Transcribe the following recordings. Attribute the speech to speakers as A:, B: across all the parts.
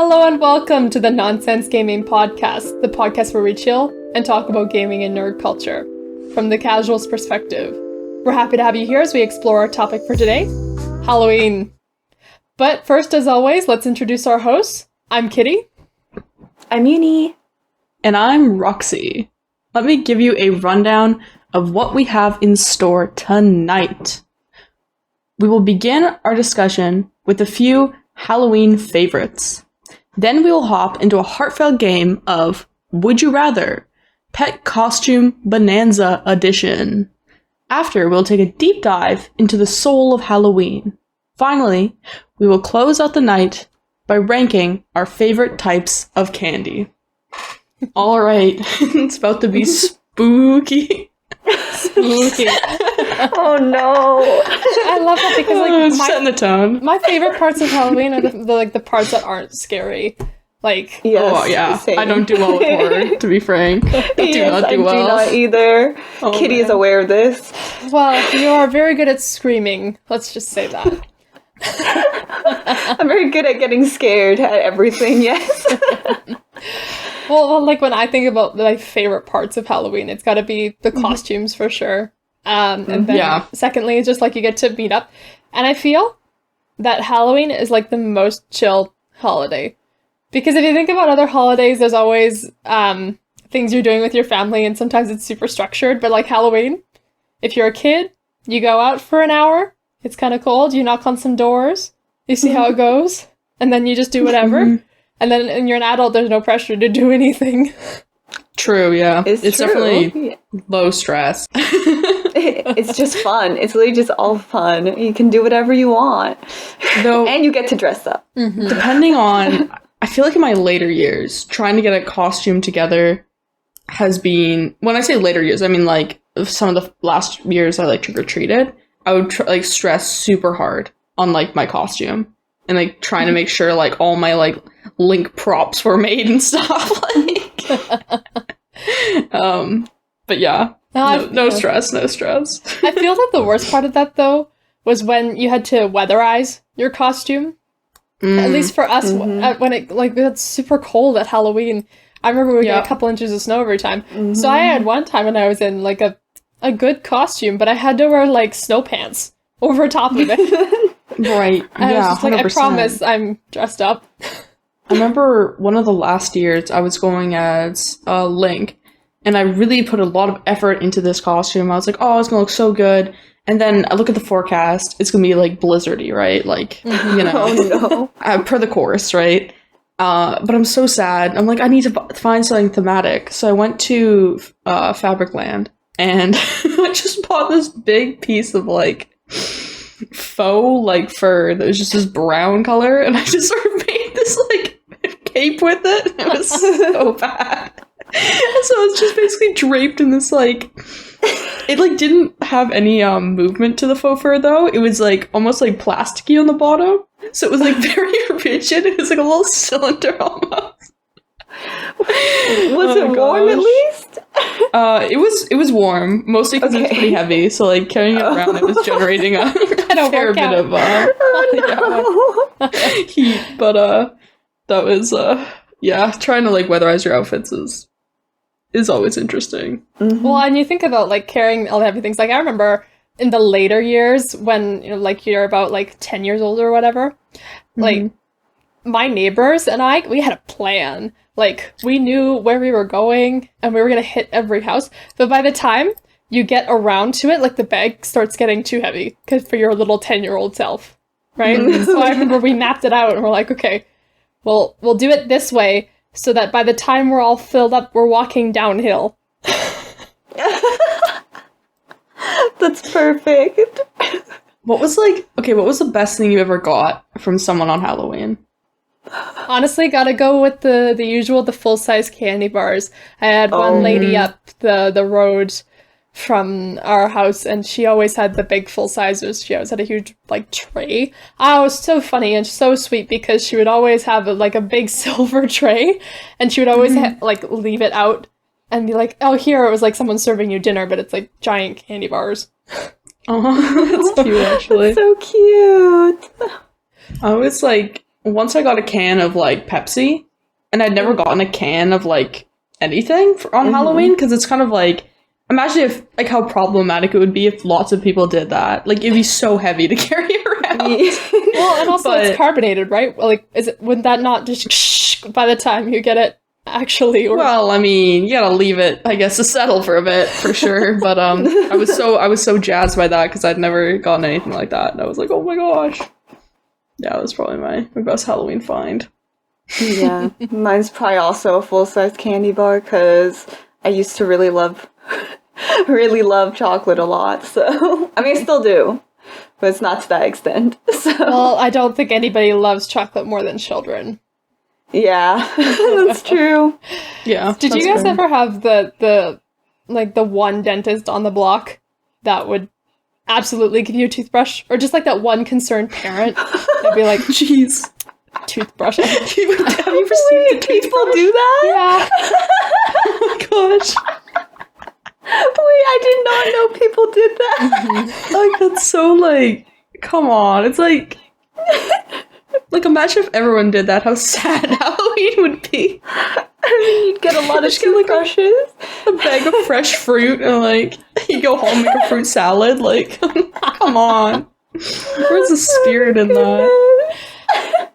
A: Hello and welcome to the Nonsense Gaming Podcast, the podcast where we chill and talk about gaming and nerd culture from the casual's perspective. We're happy to have you here as we explore our topic for today, Halloween. But first, as always, let's introduce our hosts. I'm Kitty.
B: I'm Uni.
C: And I'm Roxy. Let me give you a rundown of what we have in store tonight. We will begin our discussion with a few Halloween favorites. Then we will hop into a heartfelt game of Would You Rather? Pet Costume Bonanza Edition. After, we'll take a deep dive into the soul of Halloween. Finally, we will close out the night by ranking our favorite types of candy. Alright, it's about to be spooky.
A: Spooky.
B: Oh no.
A: I love that because
C: setting the tone.
A: my favorite parts of Halloween are the parts that aren't scary. Like,
B: Yes,
C: Oh yeah,
B: same.
C: I don't do well with horror, to be frank. I do not do well.
B: I do not either.
C: Oh,
B: Kitty is
C: man.
B: aware of this.
A: well, you are very good at screaming. Let's just say that.
B: I'm very good at getting scared at everything, yes.
A: Well, like when I think about my favorite parts of Halloween, it's got to be the costumes for sure. And then
C: Yeah.
A: secondly, it's just like you get to meet up. And I feel that Halloween is like the most chill holiday. Because if you think about other holidays, there's always things you're doing with your family, and sometimes it's super structured. But like Halloween, if you're a kid, you go out for an hour, it's kind of cold, you knock on some doors, you see how it goes, and then you just do whatever. And then when you're an adult, there's no pressure to do anything.
C: True, yeah.
B: It's true.
C: Definitely low stress.
B: It's just fun. It's literally just all fun. You can do whatever you want.
C: Though,
B: And you get to dress up.
C: depending on, I feel like in my later years, trying to get a costume together has been, when I say later years, I mean like some of the last years I like trick-or-treated, I would stress super hard on like my costume and like trying to make sure like all my like Link props were made and stuff. But yeah, no stress.
A: I feel that the worst part of that, though, was when you had to weatherize your costume. At least for us, when it it's super cold at Halloween. I remember we get a couple inches of snow every time. So I had one time when I was in like a good costume, but I had to wear like snow pants over top of it.
C: Right.
A: I was
C: Yeah,
A: just like,
C: 100%.
A: I promise I'm dressed up.
C: I remember one of the last years I was going as Link, and I really put a lot of effort into this costume. I was like, oh, it's gonna look so good. And then I look at the forecast, it's gonna be like blizzardy, right? Like, you know,
B: Oh no.
C: per the course, right? But I'm so sad. I'm like, I need to find something thematic. So I went to Fabricland, and I just bought this big piece of like faux like fur that was just this brown color, and I just sort of made this like cape with it. It was so bad. So it's just basically draped in this like, it like didn't have any movement to the faux fur though. It was like almost like plasticky on the bottom, so it was like very rigid. It was like a little cylinder almost.
B: Was it warm at least?
C: It was warm, mostly because it was
B: Okay.
C: pretty heavy. So like carrying it around, it was generating a fair bit of
B: Oh no.
C: heat. But that was trying to like weatherize your outfits is always interesting.
A: Well, and you think about like carrying all the heavy things. Like I remember in the later years when like you're about like 10 years old or whatever, like my neighbors and we had a plan. Like we knew where we were going and we were gonna hit every house. But by the time you get around to it, like the bag starts getting too heavy for your little 10-year-old self, right? So I remember we mapped it out and we're like, okay, well, we'll do it this way so that by the time we're all filled up, we're walking downhill.
B: That's perfect.
C: What was the best thing you ever got from someone on Halloween?
A: Honestly, gotta go with the usual, the full-size candy bars. I had one lady up the road from our house, and she always had the big full sizes. She always had a huge like tray. Oh, it was so funny and so sweet because she would always have like a big silver tray, and she would always like leave it out and be like, "Oh, here," it was like someone serving you dinner, but it's like giant candy bars.
C: Oh, that's cute actually.
B: So cute.
C: I was like, once I got a can of like Pepsi, and I'd never gotten a can of like anything on Halloween, because it's kind of like, imagine if like how problematic it would be if lots of people did that. Like it'd be so heavy to carry around.
A: Well, and also it's carbonated, right? Like, would that not just by the time you get it actually? Or...
C: Well, I mean, you gotta leave it, I guess, to settle for a bit for sure. But I was so jazzed by that because I'd never gotten anything like that, and I was like, oh my gosh. Yeah, that was probably my best Halloween find.
B: Yeah, mine's probably also a full-size candy bar because I used to really love chocolate a lot. So I mean, I still do, but it's not to that extent. So.
A: Well, I don't think anybody loves chocolate more than children.
B: Yeah, that's true.
C: Yeah.
A: Did you guys ever have the one dentist on the block that would absolutely give you a toothbrush, or just like that one concerned parent that'd be like,
C: jeez,
A: toothbrush?
C: Have you ever seen
B: people do that?
A: Yeah.
C: Oh my gosh.
B: Wait, I did not know people did that.
C: Like, that's so, like, come on. It's like imagine if everyone did that, how sad Halloween would be.
B: I mean, you'd get a lot of toothbrushes.
C: A bag of fresh fruit, and, like, you go home, make a fruit salad. Like, come on. Where's the spirit in that?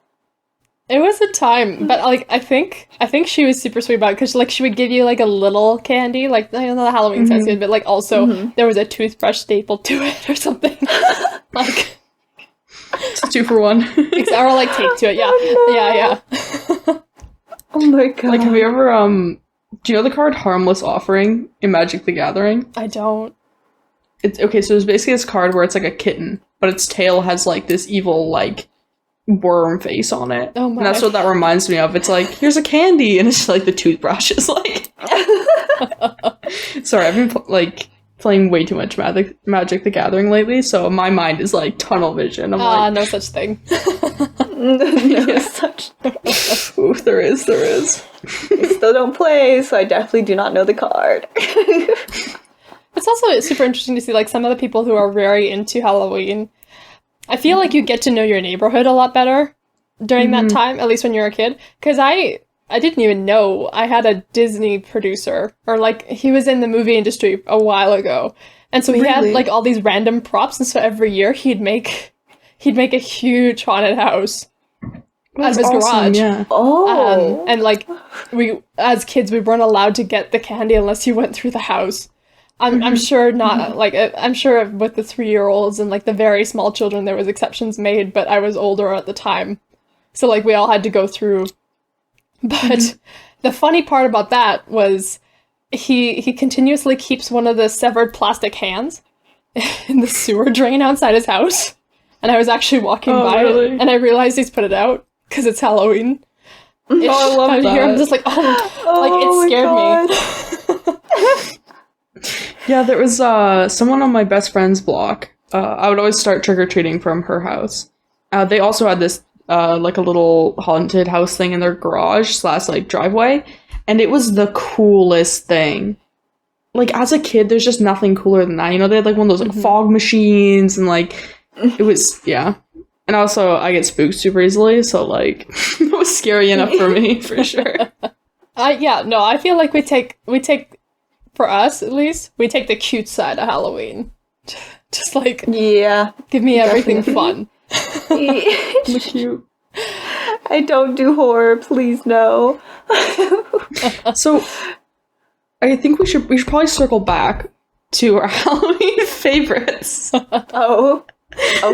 A: It was a time, but like I think she was super sweet about it, because like she would give you like a little candy, like the Halloween size, but like also there was a toothbrush stapled to it or something. Like
C: it's a 2 for 1.
A: or like taped to it. Yeah, yeah.
B: Oh my god!
C: Like, have you ever do you know the card Harmless Offering in Magic the Gathering?
A: I don't.
C: It's okay. So there's basically this card where it's like a kitten, but its tail has like this evil like worm face on it.
A: Oh my.
C: And that's what that reminds me of. It's like, here's a candy, and it's like the toothbrush is like. Sorry, I've been playing way too much Magic the Gathering lately, so my mind is like tunnel vision. I'm like,
A: no such thing.
B: No such thing.
C: Ooh, there is.
B: I still don't play, so I definitely do not know the card.
A: It's also super interesting to see like some of the people who are very into Halloween. I feel like you get to know your neighborhood a lot better during that time, at least when you're a kid. Because I didn't even know I had a Disney producer, or like he was in the movie industry a while ago. And so he had like all these random props, and so every year he'd make a huge haunted house out of his garage.
C: Yeah.
B: Oh.
A: And like we as kids we weren't allowed to get the candy unless you went through the house. I'm sure not, like, I'm sure with the 3-year-olds and, like, the very small children, there was exceptions made, but I was older at the time. So, like, we all had to go through. But the funny part about that was he continuously keeps one of the severed plastic hands in the sewer drain outside his house. And I was actually walking by it, and I realized he's put it out, because it's Halloween.
C: Oh, I love that.
A: I'm just like, it scared me.
C: Yeah, there was someone on my best friend's block. I would always start trick-or-treating from her house. They also had this like a little haunted house thing in their garage / like driveway, and it was the coolest thing. Like, as a kid, there's just nothing cooler than that. You know, they had like one of those like fog machines, and like it was, yeah. And also, I get spooked super easily, so like it was scary enough for me for sure.
A: I feel like we take. For us, at least, we take the cute side of Halloween. Just like,
B: yeah,
A: give me everything fun.
C: The cute.
B: I don't do horror, please no.
C: So, I think we should probably circle back to our Halloween favorites.
B: Oh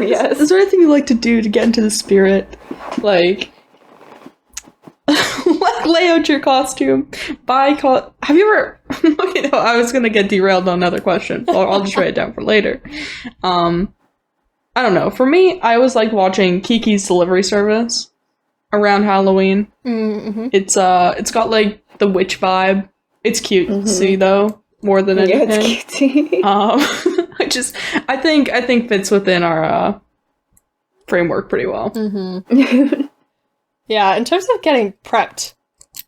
B: yes.
C: Is there anything you like to do to get into the spirit? Like lay out your costume. Have you ever... Okay, no, I was gonna get derailed on another question. I'll just write it down for later. I don't know. For me, I always like watching Kiki's Delivery Service around Halloween. Mm-hmm. It's got like the witch vibe. It's cutesy though, more than anything.
B: Yeah, it's cutesy.
C: I think fits within our framework pretty well.
A: Mm-hmm. Yeah, in terms of getting prepped,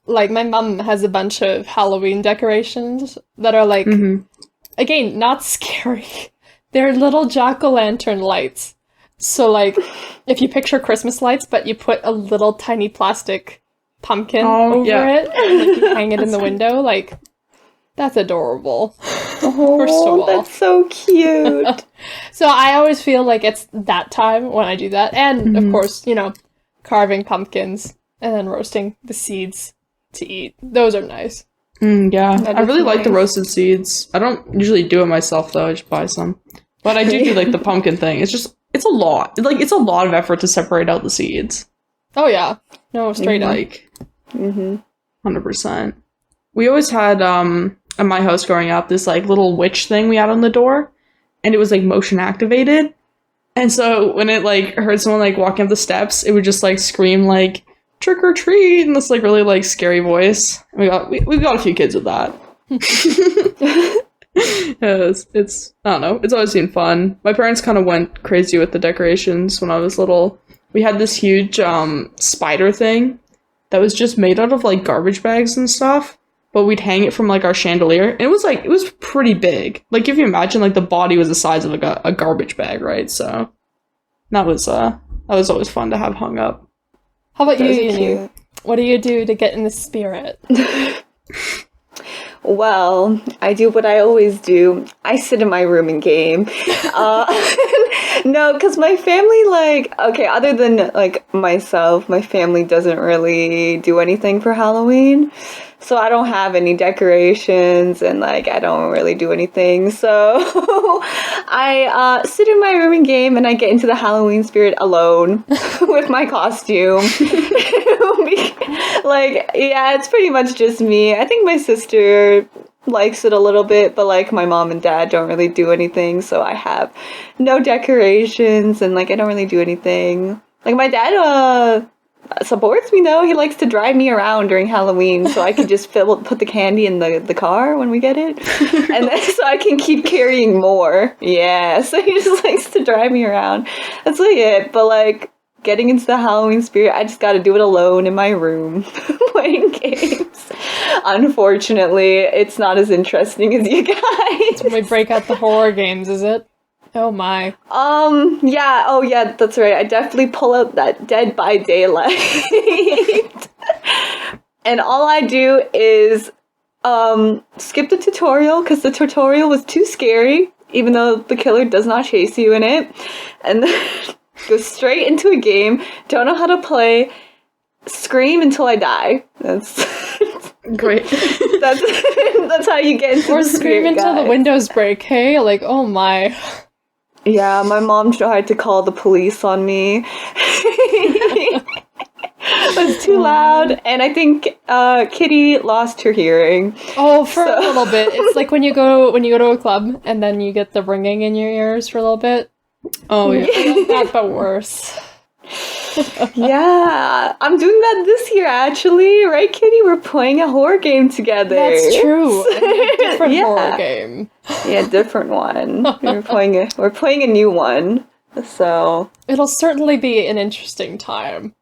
A: like, my mum has a bunch of Halloween decorations that are, like, again, not scary. They're little jack-o'-lantern lights So, like, if you picture Christmas lights, but you put a little tiny plastic pumpkin over it, and like, you hang it in the window, like, that's adorable.
B: Oh,
A: First of all.
B: that's so cute.
A: So I always feel like it's that time when I do that. And, of course, you know, carving pumpkins and then roasting the seeds to eat. Those are nice.
C: Yeah,
B: That
C: I
B: is
C: really like the
B: nice.
C: roasted seeds. I don't usually do it myself, though. I just buy some. But I do like the pumpkin thing. It's a lot. Like, it's a lot of effort to separate out the seeds.
A: Oh, yeah. No, straight up.
C: Like, 100%. We always had, at my house growing up, this, like, little witch thing we had on the door. And it was, like, motion activated. And so when it, like, heard someone, like, walking up the steps, it would just, like, scream, like, trick or treat in this, like, really, like, scary voice. And we got a few kids with that. It's I don't know, it's always been fun. My parents kind of went crazy with the decorations when I was little. We had this huge spider thing that was just made out of like garbage bags and stuff, but we'd hang it from like our chandelier, and it was pretty big. Like, if you imagine, like, the body was the size of like a garbage bag, right? So that was always fun to have hung up.
A: How about you,
B: Those are
A: Yinu?
B: cute.
A: What do you do to get in the spirit?
B: Well, I do what I always do. I sit in my room and game. No, because my family, like, okay, other than, like, myself, my family doesn't really do anything for Halloween. So I don't have any decorations, and, like, I don't really do anything. So I sit in my room and game, and I get into the Halloween spirit alone with my costume. Like, yeah, it's pretty much just me. I think my sister likes it a little bit, but, like, my mom and dad don't really do anything, so I have no decorations, and, like, I don't really do anything. Like, my dad supports me, though. He likes to drive me around during Halloween, so I can just put the candy in the car when we get it, and then so I can keep carrying more. Yeah, so he just likes to drive me around. That's like it. But, like, getting into the Halloween spirit, I just gotta do it alone in my room, playing games. Unfortunately, it's not as interesting as you guys.
A: When we break out the horror games, is it? Oh my.
B: Yeah, oh yeah, that's right. I definitely pull out that Dead by Daylight. And all I do is skip the tutorial, because the tutorial was too scary, even though the killer does not chase you in it. And then go straight into a game, don't know how to play, scream until I die. That's
C: Great.
B: that's how you get into
A: Or
B: the
A: scream
B: spirit,
A: until the
B: guys.
A: windows break, hey? Like, oh my.
B: Yeah, my mom tried to call the police on me. It was too loud, and I think Kitty lost her hearing.
A: Oh, for a little bit. It's like when you go to a club and then you get the ringing in your ears for a little bit.
C: Oh, yeah.
A: Like that, but worse.
B: Yeah, I'm doing that this year, actually. Right, Kitty? We're playing a horror game together.
A: That's true. A different
B: Yeah.
A: horror game.
B: Yeah, different one. We're playing a new one. So
A: It'll certainly be an interesting time.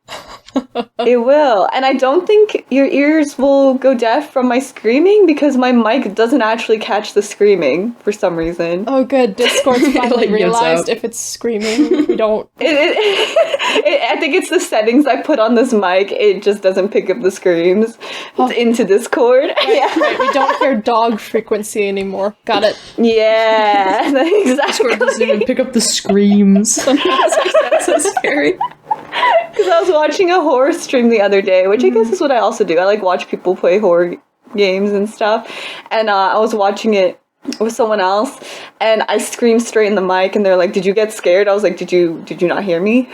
B: it will. And I don't think your ears will go deaf from my screaming, because my mic doesn't actually catch the screaming for some reason.
A: Oh, good. Discord's finally
C: Like, gets
A: realized
C: out.
A: if it's screaming, we don't.
B: I think it's the settings I put on this mic. It just doesn't pick up the screams. It's into Discord. Yeah.
A: Right, we don't hear dog frequency anymore. Got it.
B: Yeah,
C: Discord doesn't even
B: exactly.
C: pick up the screams. That's so scary.
B: Because I was watching a horror stream the other day, which I guess is what I also do. I like watch people play horror games and stuff. And I was watching it with someone else, and I screamed straight in the mic, and they're like, "Did you get scared?" I was like, "Did you not hear me?"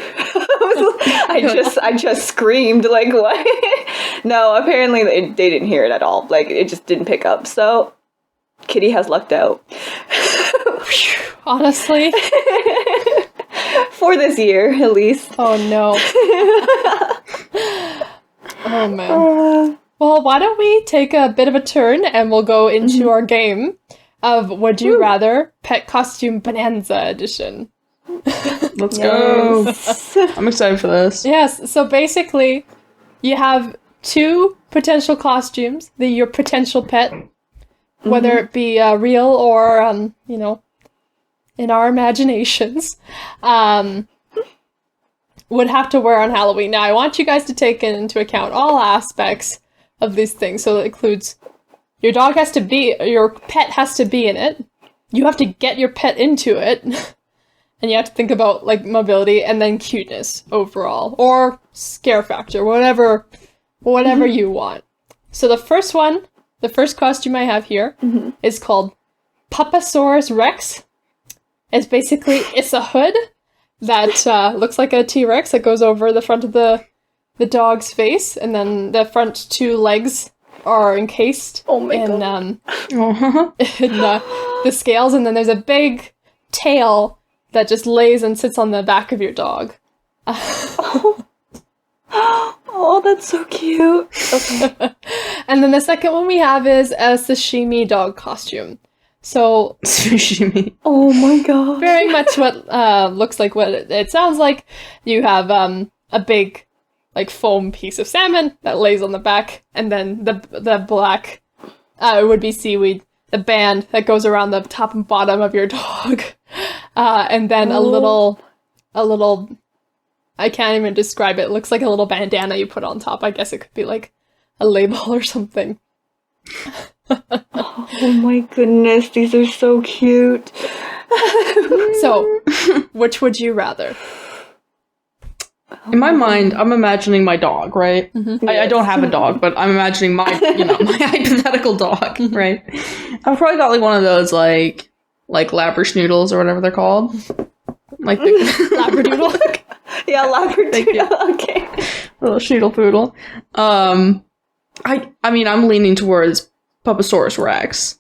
B: I just screamed, like, what? No, apparently they didn't hear it at all. Like, it just didn't pick up. So Kitty has lucked out.
A: Honestly.
B: For this year, at least.
A: Oh no. Oh man. Well, why don't we take a bit of a turn and we'll go into our game of Would You Rather Pet Costume Bonanza Edition.
C: Let's go.
B: Yes.
C: I'm excited for this.
A: Yes, so basically, you have two potential costumes, your potential pet, whether it be real or, in our imaginations. And would have to wear on Halloween. Now, I want you guys to take into account all aspects of these things. So it includes your pet has to be in it. You have to get your pet into it. And you have to think about, like, mobility and then cuteness overall. Or scare factor, whatever you want. So the first costume I have here is called Pupasaurus Rex. It's a hood that looks like a T-Rex that goes over the front of the dog's face, and then the front two legs are encased in the scales, and then there's a big tail that just lays and sits on the back of your dog.
B: Oh, that's so cute. Okay.
A: And then the second one we have is a sashimi dog costume. So
C: Sushi.
B: Oh my god.
A: very much what looks like what it sounds like. You have a big, like, foam piece of salmon that lays on the back, and then the black would be seaweed, the band that goes around the top and bottom of your dog, and then a little. I can't even describe it. It looks like a little bandana you put on top. I guess it could be like a label or something.
B: Oh my goodness, these are so cute.
A: So, which would you rather?
C: In my mind, I'm imagining my dog, right? I don't have a dog, but I'm imagining my hypothetical dog, right? I've probably got like one of those like Labraschnoodles or whatever they're called. Like the
A: Labradoodle?
B: Yeah, Labradoodle. Okay.
C: little schnoodle poodle. I mean, I'm leaning towards Pupasaurus Rex.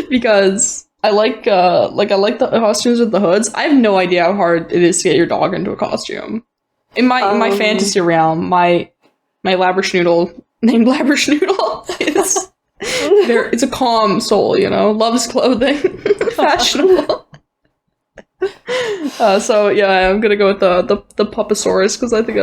C: Because I like the costumes with the hoods. I have no idea how hard it is to get your dog into a costume. In my fantasy realm, my Labraschnoodle named Labraschnoodle it's a calm soul, loves clothing, fashionable. So yeah, I'm gonna go with the Pupasaurus because I think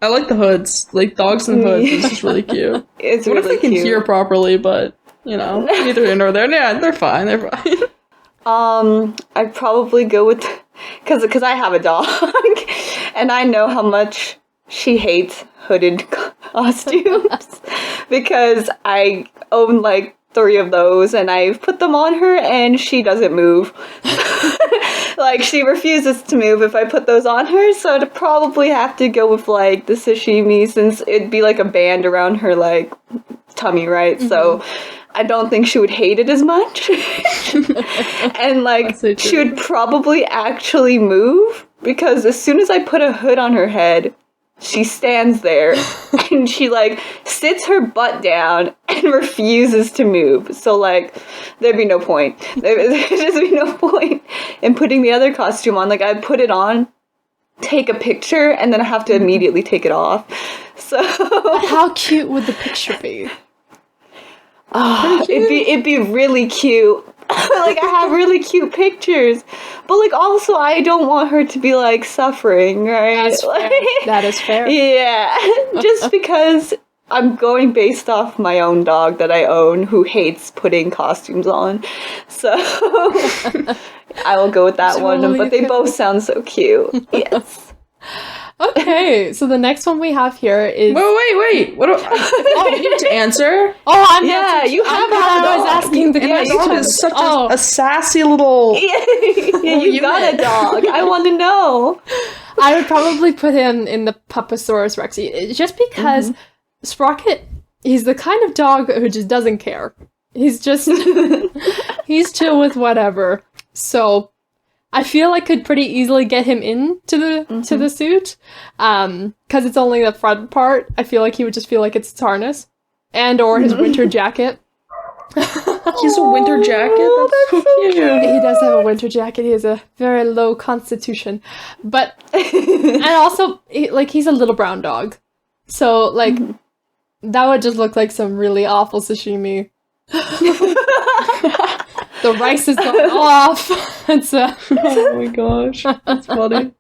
C: I like the hoods. Like dogs and hoods is just really cute.
B: It's
C: What
B: really
C: if they can
B: cute.
C: hear properly, but neither here nor there. Yeah, they're fine. They're fine.
B: I'd probably go with because I have a dog and I know how much she hates hooded costumes because I own like 3 of those and I've put them on her and she doesn't move. Like she refuses to move if I put those on her, so I'd probably have to go with like the sashimi since it'd be like a band around her like tummy, right? So I don't think she would hate it as much. And like she would probably actually move because as soon as I put a hood on her head, she stands there and she like sits her butt down and refuses to move. So like there'd be no point. There'd just be no point in putting the other costume on. Like I'd put it on, take a picture, and then I have to immediately take it off. So
A: How cute would the picture be?
B: it'd be really cute. Like I have really cute pictures, but like also I don't want her to be like suffering, right?
A: That's fair. That is fair.
B: Yeah, just because I'm going based off my own dog that I own who hates putting costumes on. So I will go with that one, but they both sound so cute. Yes.
A: Okay, so the next one we have here is...
C: Wait. What? You need to answer.
A: Oh, I'm
B: Yeah, you have
A: I was asking the
C: And my
A: question.
C: dog is such
A: Oh.
C: a sassy little.
B: Yeah, you got a dog. I want to know.
A: I would probably put him in the Pupasaurus Rex just because Sprocket, he's the kind of dog who just doesn't care. He's just he's chill with whatever. So I feel I could pretty easily get him into the suit, because it's only the front part. I feel like he would just feel like it's his harness and or his winter jacket.
C: He's a winter jacket. That's so cute.
A: He does have a winter jacket. He has a very low constitution, but and also he's a little brown dog, so like that would just look like some really awful sashimi. The rice is going off. It's
C: Oh my gosh, that's funny.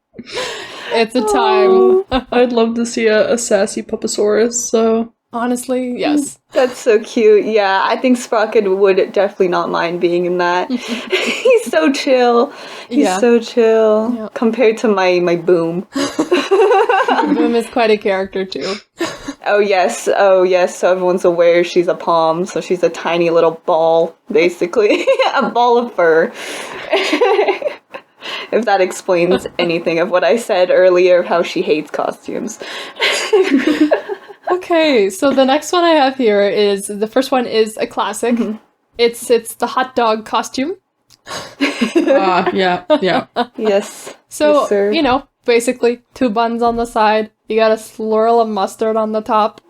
A: it's a time.
C: I'd love to see a sassy Pupasaurus. So
A: Honestly, yes.
B: That's so cute. Yeah, I think Sprocket would definitely not mind being in that. He's so chill. He's
A: Yeah.
B: so chill
A: Yeah.
B: compared to my Boom.
A: Boom is quite a character too.
B: Oh yes. So everyone's aware she's a palm. So she's a tiny little ball, basically, a ball of fur. If that explains anything of what I said earlier of how she hates costumes.
A: Okay, so the next one I have here is the first one is a classic. It's the hot dog costume.
C: Yeah.
B: Yes.
A: So,
B: Yes, sir.
A: you know, basically 2 buns on the side. You got a swirl of mustard on the top.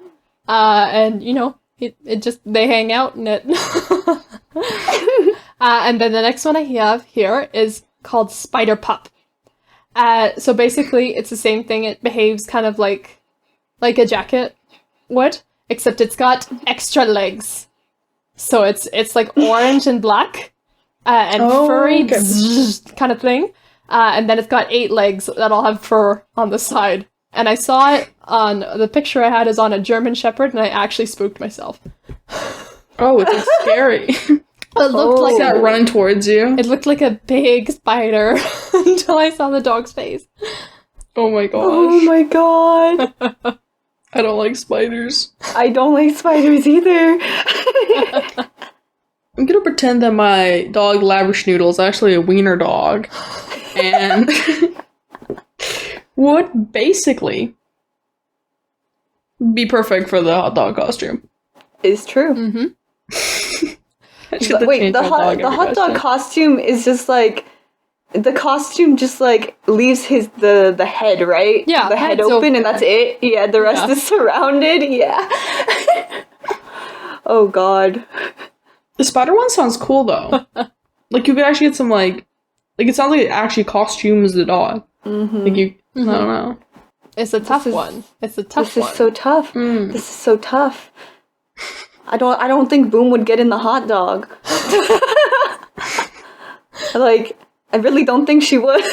A: And, you know, it just, they hang out in it. And then the next one I have here is called Spider Pup. So basically, it's the same thing. It behaves kind of like a jacket would, except it's got extra legs. So it's like orange and black and furry
C: okay.
A: kind of thing. And then it's got 8 legs that all have fur on the side. And I saw it on the picture I had is on a German Shepherd, and I actually spooked myself.
C: Oh, it's scary.
A: It looked
C: Is
A: like
C: that running towards you?
A: it looked like a big spider until I saw the dog's face.
C: Oh my gosh.
B: Oh my god.
C: I don't like spiders.
B: I don't like spiders either.
C: I'm gonna pretend that my dog Labraschnoodle is actually a wiener dog. And would basically be perfect for the hot dog costume.
B: It's true.
A: Mm-hmm.
C: I should have
B: Wait,
C: changed
B: the
C: my
B: hot
C: dog
B: the
C: every
B: hot dog
C: question.
B: costume is just like the costume just like leaves the head, right?
A: Yeah,
B: the head
A: head's
B: open
A: open.
B: and that's it. Yeah, the rest
A: Yeah.
B: is surrounded. Yeah. Oh god.
C: The spider one sounds cool though. Like you could actually get some like it sounds like it actually costumes the dog.
B: Mm-hmm.
C: Like you, I don't know.
A: It's a tough
B: is-
A: one. It's a tough
B: This
A: one.
B: is so tough.
C: Mm.
B: This is so tough. I don't think Boom would get in the hot dog. Like, I really don't think she would.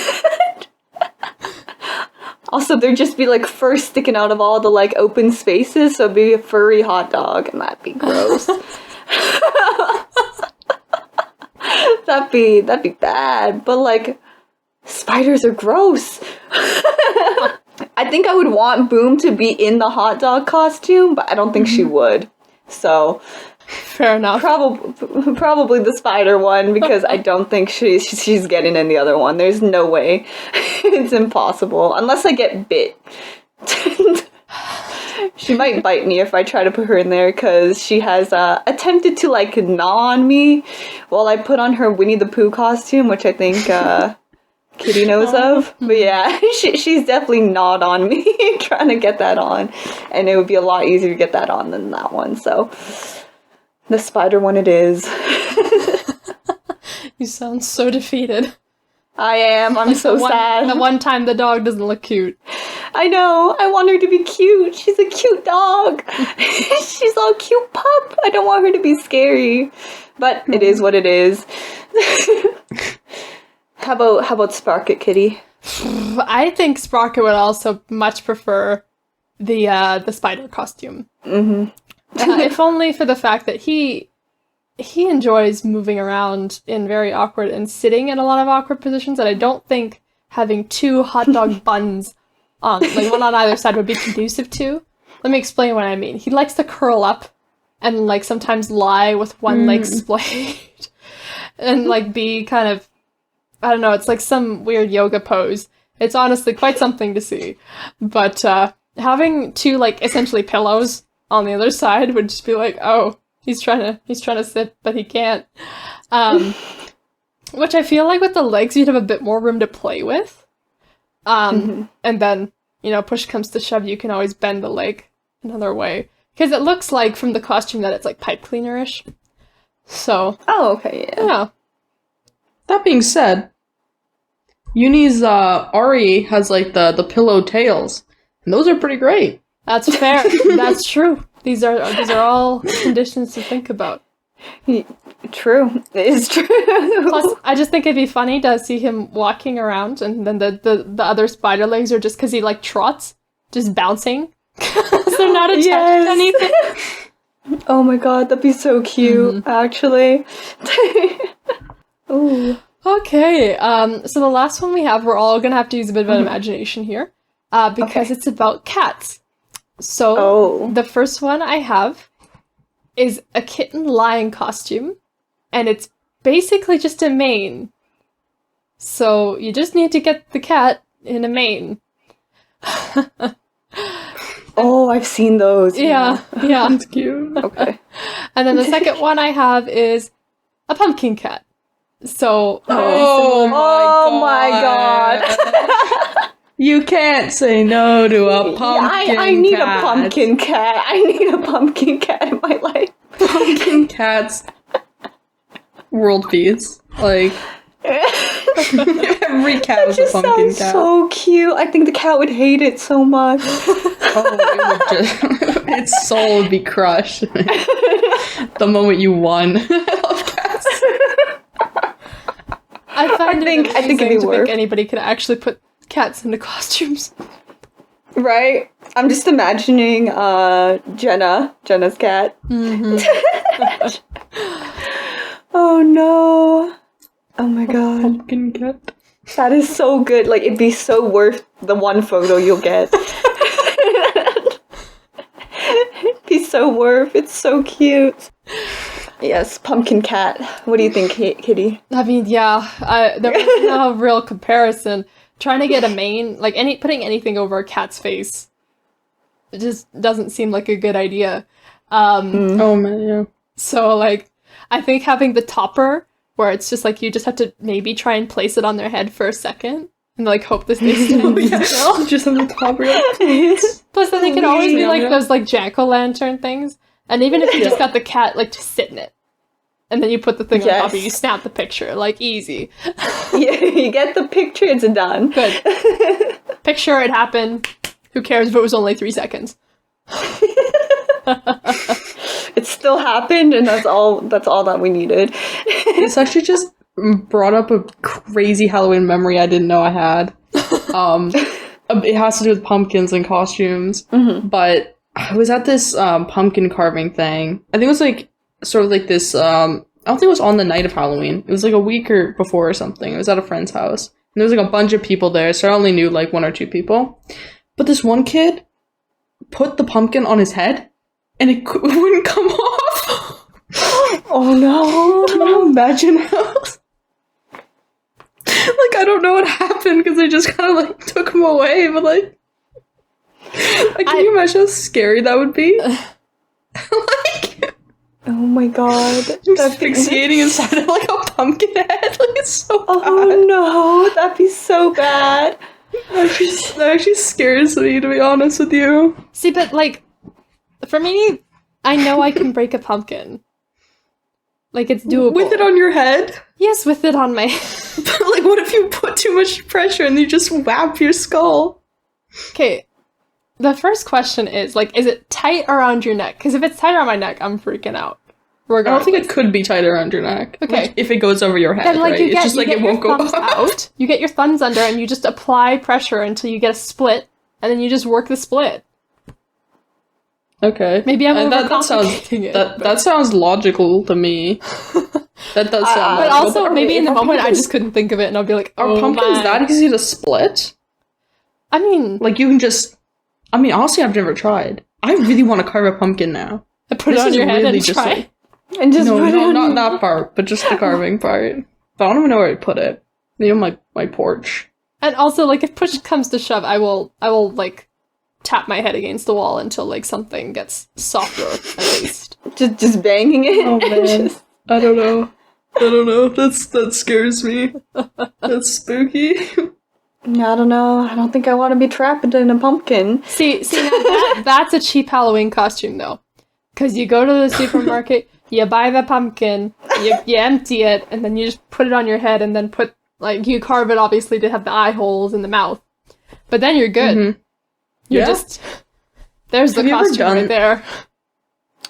B: Also, there'd just be like fur sticking out of all the like open spaces, so it'd be a furry hot dog, and that'd be gross. that'd be bad. But like, spiders are gross. I think I would want Boom to be in the hot dog costume, but I don't think she would. So
A: Fair enough.
B: probably the spider one because I don't think she's getting in the other one. There's no way. It's impossible unless I get bit. She might bite me if I try to put her in there because she has attempted to like gnaw on me while I put on her Winnie the Pooh costume, which I think Kitty knows of. But yeah, she's definitely gnawed on me trying to get that on, and it would be a lot easier to get that on than that one. So the spider one it is.
A: You sound so defeated.
B: I am. I'm so sad.
A: The one time the dog doesn't look cute.
B: I know. I want her to be cute. She's a cute dog. She's all cute pup. I don't want her to be scary. But it is what it is. How about Sprocket, Kitty?
A: I think Sprocket would also much prefer the spider costume.
B: Mm-hmm.
A: If only for the fact that he enjoys moving around in very awkward and sitting in a lot of awkward positions, and I don't think having 2 hot dog buns on, like one on either side, would be conducive to. Let me explain what I mean. He likes to curl up and like sometimes lie with one leg splayed and like be kind of, I don't know, it's like some weird yoga pose. It's honestly quite something to see. But having 2 like essentially pillows on the other side would just be like, oh, he's trying to sit, but he can't. Which I feel like with the legs, you'd have a bit more room to play with. And then, you know, push comes to shove, you can always bend the leg another way. Because it looks like from the costume that it's like pipe cleaner-ish. So,
B: Oh, okay, yeah.
A: yeah.
C: That being said, Uni's Ari has like the pillow tails, and those are pretty great.
A: That's fair. That's true. These are all conditions to think about.
B: True. It is true.
A: Plus, I just think it'd be funny to see him walking around, and then the other spider legs are just because he like trots, just bouncing So they're not attached
B: Yes.
A: to anything.
B: Oh my god, that'd be so cute, actually. Ooh.
A: Okay, so the last one we have, we're all gonna have to use a bit of an imagination here, because it's about cats. So,
B: Oh.
A: the first one I have is a kitten lion costume, and it's basically just a mane. So, you just need to get the cat in a mane.
B: Oh, I've seen those.
A: Yeah.
C: That's cute.
B: Okay.
A: And then the second one I have is a pumpkin cat. So,
C: Oh
B: my god.
C: You can't say no to a pumpkin
B: I need
C: cat.
B: a pumpkin cat. I need a pumpkin cat in my life.
C: Pumpkin cats. World peace. Like, every cat was a
B: Just
C: pumpkin
B: sounds
C: cat.
B: so cute. I think the cat would hate it so much.
C: Oh, it would just, its soul would be crushed the moment you won. I love cats.
A: I find
B: think-
A: it
B: I think it'd be
A: amazing to
B: worth-
A: think anybody could actually put cats into costumes.
B: Right? I'm just imagining Jenna's cat. Oh no. Oh my god.
C: Pumpkin cat.
B: That is so good. Like, it'd be so worth the one photo you'll get. It'd be so worth. It's so cute. Yes, pumpkin cat. What do you think, Kitty?
A: I mean, yeah, there was no real comparison. Trying to get a mane, like putting anything over a cat's face, it just doesn't seem like a good idea.
C: Oh man, yeah.
A: So, like, I think having the topper, where it's just like you just have to maybe try and place it on their head for a second, and like hope this they stand still.
C: Just on the top of your
A: Plus, then they can always be like
C: Yeah.
A: those like jack-o'-lantern things, and even if you just got the cat like to sit in it, and then you put the thing on top of it,
B: Yes.
A: you snap the picture, like easy.
B: Yeah, you get the picture, it's done.
A: Good. Picture it happened. Who cares if it was only 3 seconds?
B: It still happened, and that's all that we needed.
C: This actually just brought up a crazy Halloween memory I didn't know I had. It has to do with pumpkins and costumes, but I was at this pumpkin carving thing. I think it was like sort of like this. I don't think it was on the night of Halloween. It was like a week or before or something. It was at a friend's house, and there was like a bunch of people there. So I only knew like 1 or 2 people. But this one kid put the pumpkin on his head, and it wouldn't come off.
B: Oh no.
C: Can you imagine how? Like, I don't know what happened because they just kind of like took him away, but like can you imagine how scary that would be? Like,
B: Oh my god.
C: asphyxiating inside of like a pumpkin head. Like, it's so
B: Oh
C: bad.
B: no, that'd be so bad.
C: That actually scares me, to be honest with you.
A: See, but like, for me, I know I can break a pumpkin. Like, it's doable.
C: With it on your head?
A: Yes, with it on my.
C: But like, what if you put too much pressure and you just whap your skull?
A: Okay. The first question is, like, is it tight around your neck? Because if it's tight around my neck, I'm freaking out.
C: I don't
A: Regardless.
C: think it could be tight around your neck.
A: Okay.
C: Like, if it goes over your head,
A: Then, like,
C: right?
A: you get,
C: it's just
A: you
C: like
A: get
C: it
A: your
C: won't go
A: thumbs
C: up.
A: out. You get your thumbs under, and you just apply pressure until you get a split, and then you just work the split.
C: Okay.
A: Maybe I'm
C: that sounds
A: overcomplicating it.
C: that sounds logical to me. That does sound
A: But
C: logical.
A: also,
B: are-
A: maybe in the
B: are
A: moment, I
B: pumpkins-
A: just couldn't think of it, and I'll be like,
C: are
A: oh
C: pumpkins
A: my.
C: that easy to split?
A: I mean,
C: Like, you can just... I mean, honestly, I've never tried. I really want to carve a pumpkin now.
A: put it
C: This
A: on
C: is
A: your head
C: really
A: and
C: just
A: try.
C: like-
B: And just
C: No,
B: put it
C: no,
B: on
C: not
B: your-
C: that part, but just the carving part. But I don't even know where I put it. Maybe on my porch.
A: And also, like, if push comes to shove, I will like tap my head against the wall until like something gets softer at least.
B: just banging it.
C: Oh, man. I don't know. That scares me. That's spooky.
B: I don't know. I don't think I want to be trapped in a pumpkin.
A: See, now that's a cheap Halloween costume though, because you go to the supermarket, you buy the pumpkin, you empty it, and then you just put it on your head, and then put like you carve it obviously to have the eye holes in the mouth, but then you're good.
C: Mhm.
A: You're
C: Yeah.
A: just there's the
C: Have you ever
A: costume right
C: done-
A: there.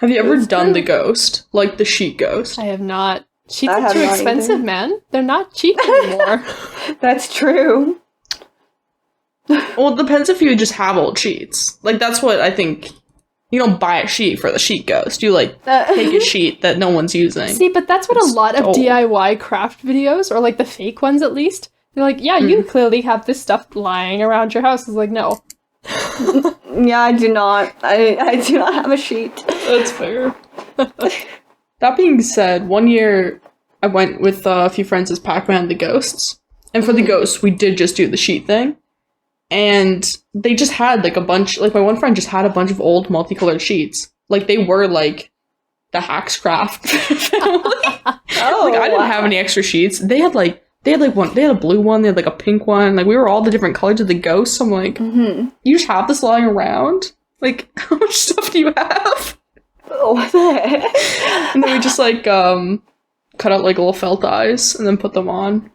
C: Have you ever
B: It's
C: done
B: true.
C: the ghost? Like the sheet ghost?
A: I have not. Sheets
B: I
A: are
B: have
A: too
B: not
A: expensive,
B: either.
A: man. They're not cheap anymore.
B: That's true.
C: Well, it depends if you just have old sheets. Like, that's what I think. You don't buy a sheet for the sheet ghost. You, like, take a sheet that no one's using.
A: See, but that's what
C: It's
A: a lot of
C: old.
A: DIY craft videos, or like the fake ones at least, they're like, yeah, you clearly have this stuff lying around your house. It's like, no.
B: Yeah, I do not. I do not have a sheet.
C: That's fair. That being said, one year I went with a few friends as Pac-Man the Ghosts. And for the ghosts, we did just do the sheet thing. And they just had like a bunch, like my one friend just had a bunch of old multicolored sheets. Like they were like the Hackscraft family.
B: Oh,
C: Like I didn't have any extra sheets. They had a blue one, they had like a pink one. Like we were all the different colors of the ghosts. I'm like, you just have this lying around? Like how much stuff do you have?
B: Oh, what the heck?
C: And then we just like cut out like little felt eyes and then put them on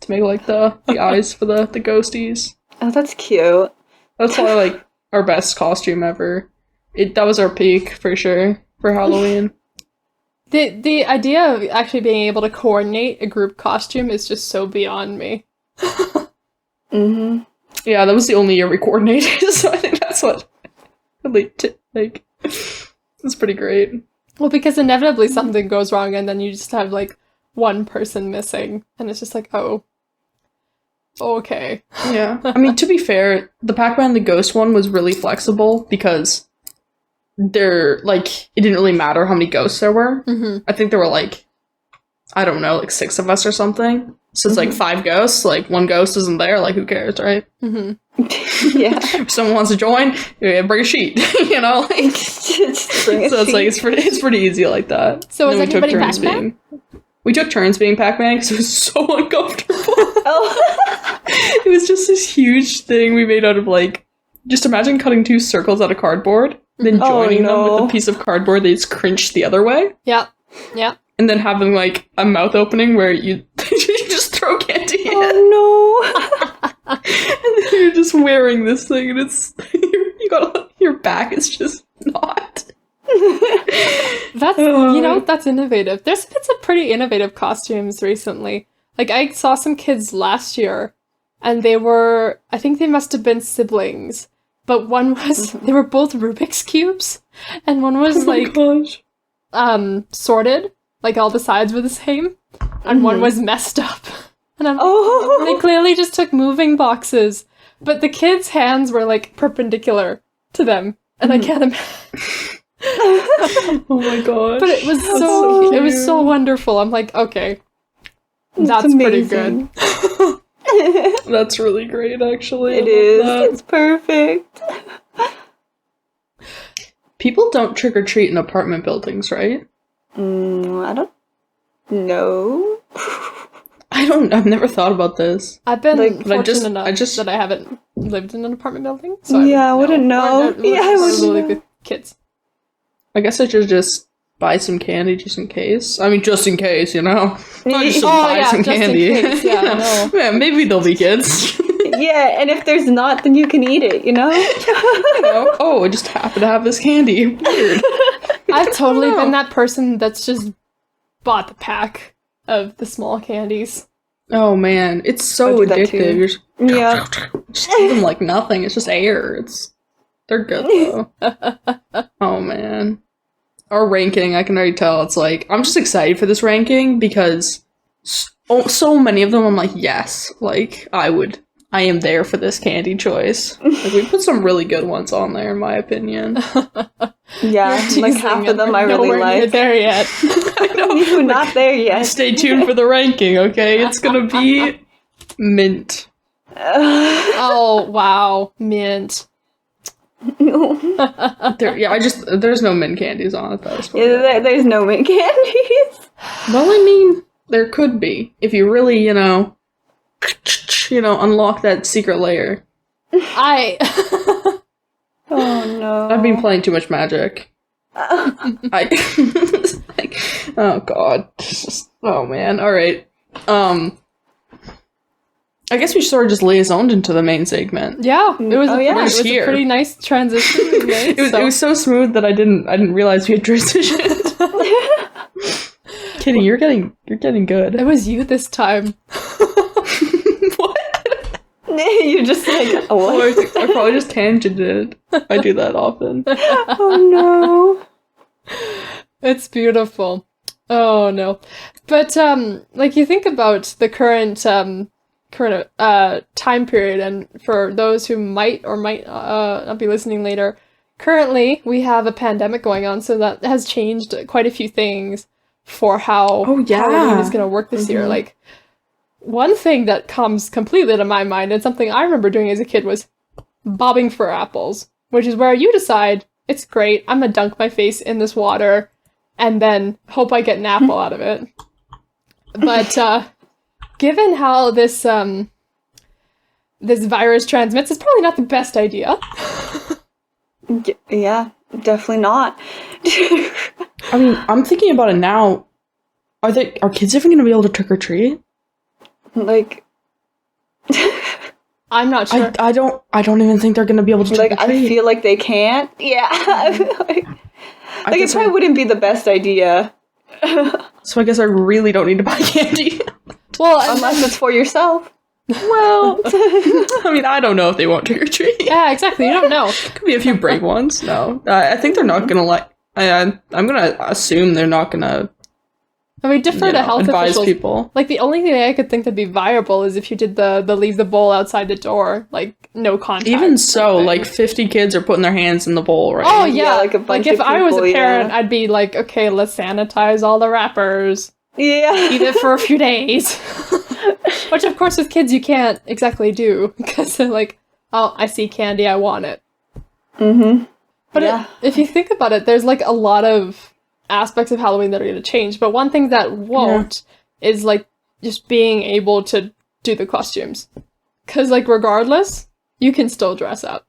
C: to make like the eyes for the ghosties.
B: Oh, that's cute.
C: That's probably like our best costume ever. That was our peak for sure for Halloween.
A: The idea of actually being able to coordinate a group costume is just so beyond me.
B: Mm-hmm.
C: Yeah, that was the only year we coordinated, so I think that's what like it's pretty great.
A: Well, because inevitably something goes wrong and then you just have like one person missing and it's just like, oh, okay.
C: Yeah. I mean, to be fair, the Pac-Man the Ghost one was really flexible because it didn't really matter how many ghosts there were.
A: Mm-hmm.
C: I think there were like, I don't know, like 6 of us or something. So it's like 5 ghosts, like 1 ghost isn't there, like who cares, right?
A: Mm-hmm.
B: Yeah.
C: If someone wants to join, yeah, bring a sheet, you know? Like,
B: Just bring a
C: so it's like,
B: sheet.
C: it's pretty easy like that.
A: So
C: And
A: is
C: then
A: everybody Pac-Man?
C: We took turns being Pac-Man because it was so uncomfortable.
B: Oh.
C: It was just this huge thing we made out of like, just imagine cutting 2 circles out of cardboard, then
B: Oh,
C: joining them
B: no.
C: with a piece of cardboard they just crinched the other way,
A: Yeah. Yeah.
C: and then having like a mouth opening where you, you just throw candy in.
B: Oh
C: And then you're just wearing this thing, and it's your back is just not.
A: That's, that's innovative. There's been some pretty innovative costumes recently. Like, I saw some kids last year, and I think they must have been siblings, but one was, they were both Rubik's Cubes, and one was, like,
C: Gosh.
A: sorted, like all the sides were the same, and one was messed up. And they
B: Oh.
A: clearly just took moving boxes, but the kids' hands were, like, perpendicular to them, and I can't imagine.
C: Oh my gosh.
A: But it was
C: That's
A: so it was
C: cute.
A: so wonderful. I'm like, okay, that's pretty good.
B: Amazing.
C: That's really great, actually.
B: It
C: I
B: is.
C: love that.
B: It's perfect.
C: People don't trick or treat in apartment buildings, right?
B: I don't know.
C: I've never thought about this.
A: I've been
B: Like,
A: fortunate
C: I
A: enough
C: just-
A: that I haven't lived in an apartment building, so
B: Yeah, I wouldn't know.
A: Or,
B: Yeah, I wouldn't
A: live
B: know.
A: with kids.
C: I guess I should just buy some candy just in case. I mean, just in case, you know? Not just to
A: Oh,
C: buy
A: yeah,
C: some
A: just in
C: candy.
A: case, yeah, I know.
C: Yeah, maybe there'll be kids.
B: Yeah, and if there's not, then you can eat it, you know?
C: You know? Oh, I just happen to have this candy. Weird.
A: I've totally
C: know.
A: been that person that's just bought the pack of the small candies.
C: Oh man, it's so
B: I do that
C: addictive.
B: too.
C: You're just,
B: Yeah.
C: just eat them like nothing. It's just air. They're good though. Oh man. Our ranking, I can already tell. It's like, I'm just excited for this ranking because so many of them I'm like, yes, like I am there for this candy choice. Like we put some really good ones on there in my opinion.
B: Yeah,
A: You're
B: like
A: teasing
B: half of
A: and
B: them
A: we're
B: I really
A: nowhere near
B: like.
A: there yet.
C: I know.
B: You're not there yet.
C: Stay tuned for the ranking, okay? It's gonna be mint.
A: Oh wow, mint.
C: There's no mint candies on it though.
B: Yeah, there's no mint candies.
C: Well, I mean, there could be if you really, unlock that secret layer.
B: Oh no.
C: I've been playing too much Magic. I oh god. Oh man. All right. I guess we sort of just liaisoned into the main segment.
A: Yeah, it was.
B: Oh, yeah.
A: It was
C: Here.
A: a pretty nice transition. We made,
C: It was so smooth that I didn't realize we had transitioned. Kidding, you're getting good.
A: It was you this time.
C: What?
B: You're just like,
C: Or
B: what?
C: I probably just tangented. I do that often.
B: Oh
A: It's beautiful. Oh no. But like you think about the current time period, and for those who might or might not be listening later, currently we have a pandemic going on, so that has changed quite a few things for how
C: Oh, yeah.
A: Halloween is going to work this year. Like, one thing that comes completely to my mind, and something I remember doing as a kid, was bobbing for apples, which is where you decide, it's great, I'm gonna dunk my face in this water, and then hope I get an apple out of it. But given how this this virus transmits, it's probably not the best idea.
B: no. Yeah, definitely not.
C: I mean, I'm thinking about it now. Are kids ever going to be able to trick or treat?
B: Like,
A: I'm not sure.
C: I don't even think they're going to be able to trick
B: like
C: or treat.
B: I feel like they can't. Yeah. like it
C: guess
B: probably wouldn't be the best idea.
C: So I guess I really don't need to buy candy.
A: Well, and
B: Unless it's for yourself.
C: Well, I mean, I don't know if they won't trick or treat.
A: yeah, exactly. You don't know.
C: Could be a few brave ones. No, I think they're not gonna like. I'm gonna assume they're not gonna.
A: I mean, defer to health
C: advise
A: officials.
C: people.
A: Like, the only thing I could think that'd be viable is if you did the leave the bowl outside the door, like, no contact.
C: Even so,
A: thing.
C: like 50 kids are putting their hands in the bowl, right?
A: Oh yeah,
B: like a bunch
A: if
B: of
A: I was a
B: people,
A: parent,
B: yeah.
A: I'd be like, okay, let's sanitize all the wrappers,
B: Yeah.
A: eat it for a few days. Which, of course, with kids you can't exactly do because they're like, oh, I see candy, I want it.
B: Mm-hmm.
A: But
B: Yeah.
A: if you think about it, there's like a lot of aspects of Halloween that are going to change. But one thing that won't is like just being able to do the costumes. Because, like, regardless, you can still dress up.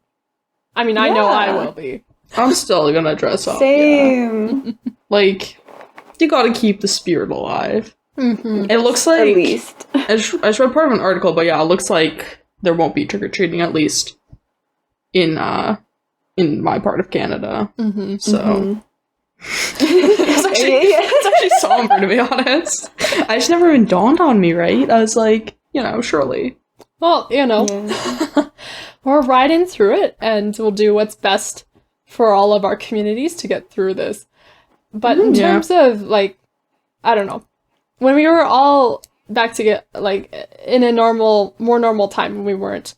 A: I mean, I know I
B: Yeah.
A: will be.
C: I'm still gonna dress up. Yeah.
B: Same.
C: Like, you gotta keep the spirit alive.
A: Mm-hmm.
C: It looks
B: At
C: like
B: least.
C: I just read part of an article, but yeah, it looks like there won't be trick or treating at least in my part of Canada.
A: Mm-hmm.
C: So
B: Mhm.
C: it's actually somber, to be honest. I just never even dawned on me, right? I was like, surely.
A: Well,
B: Yeah.
A: we're riding through it, and we'll do what's best for all of our communities to get through this. But in
C: Yeah.
A: terms of, like, I don't know, when we were all back to get, like, in a more normal time when we weren't,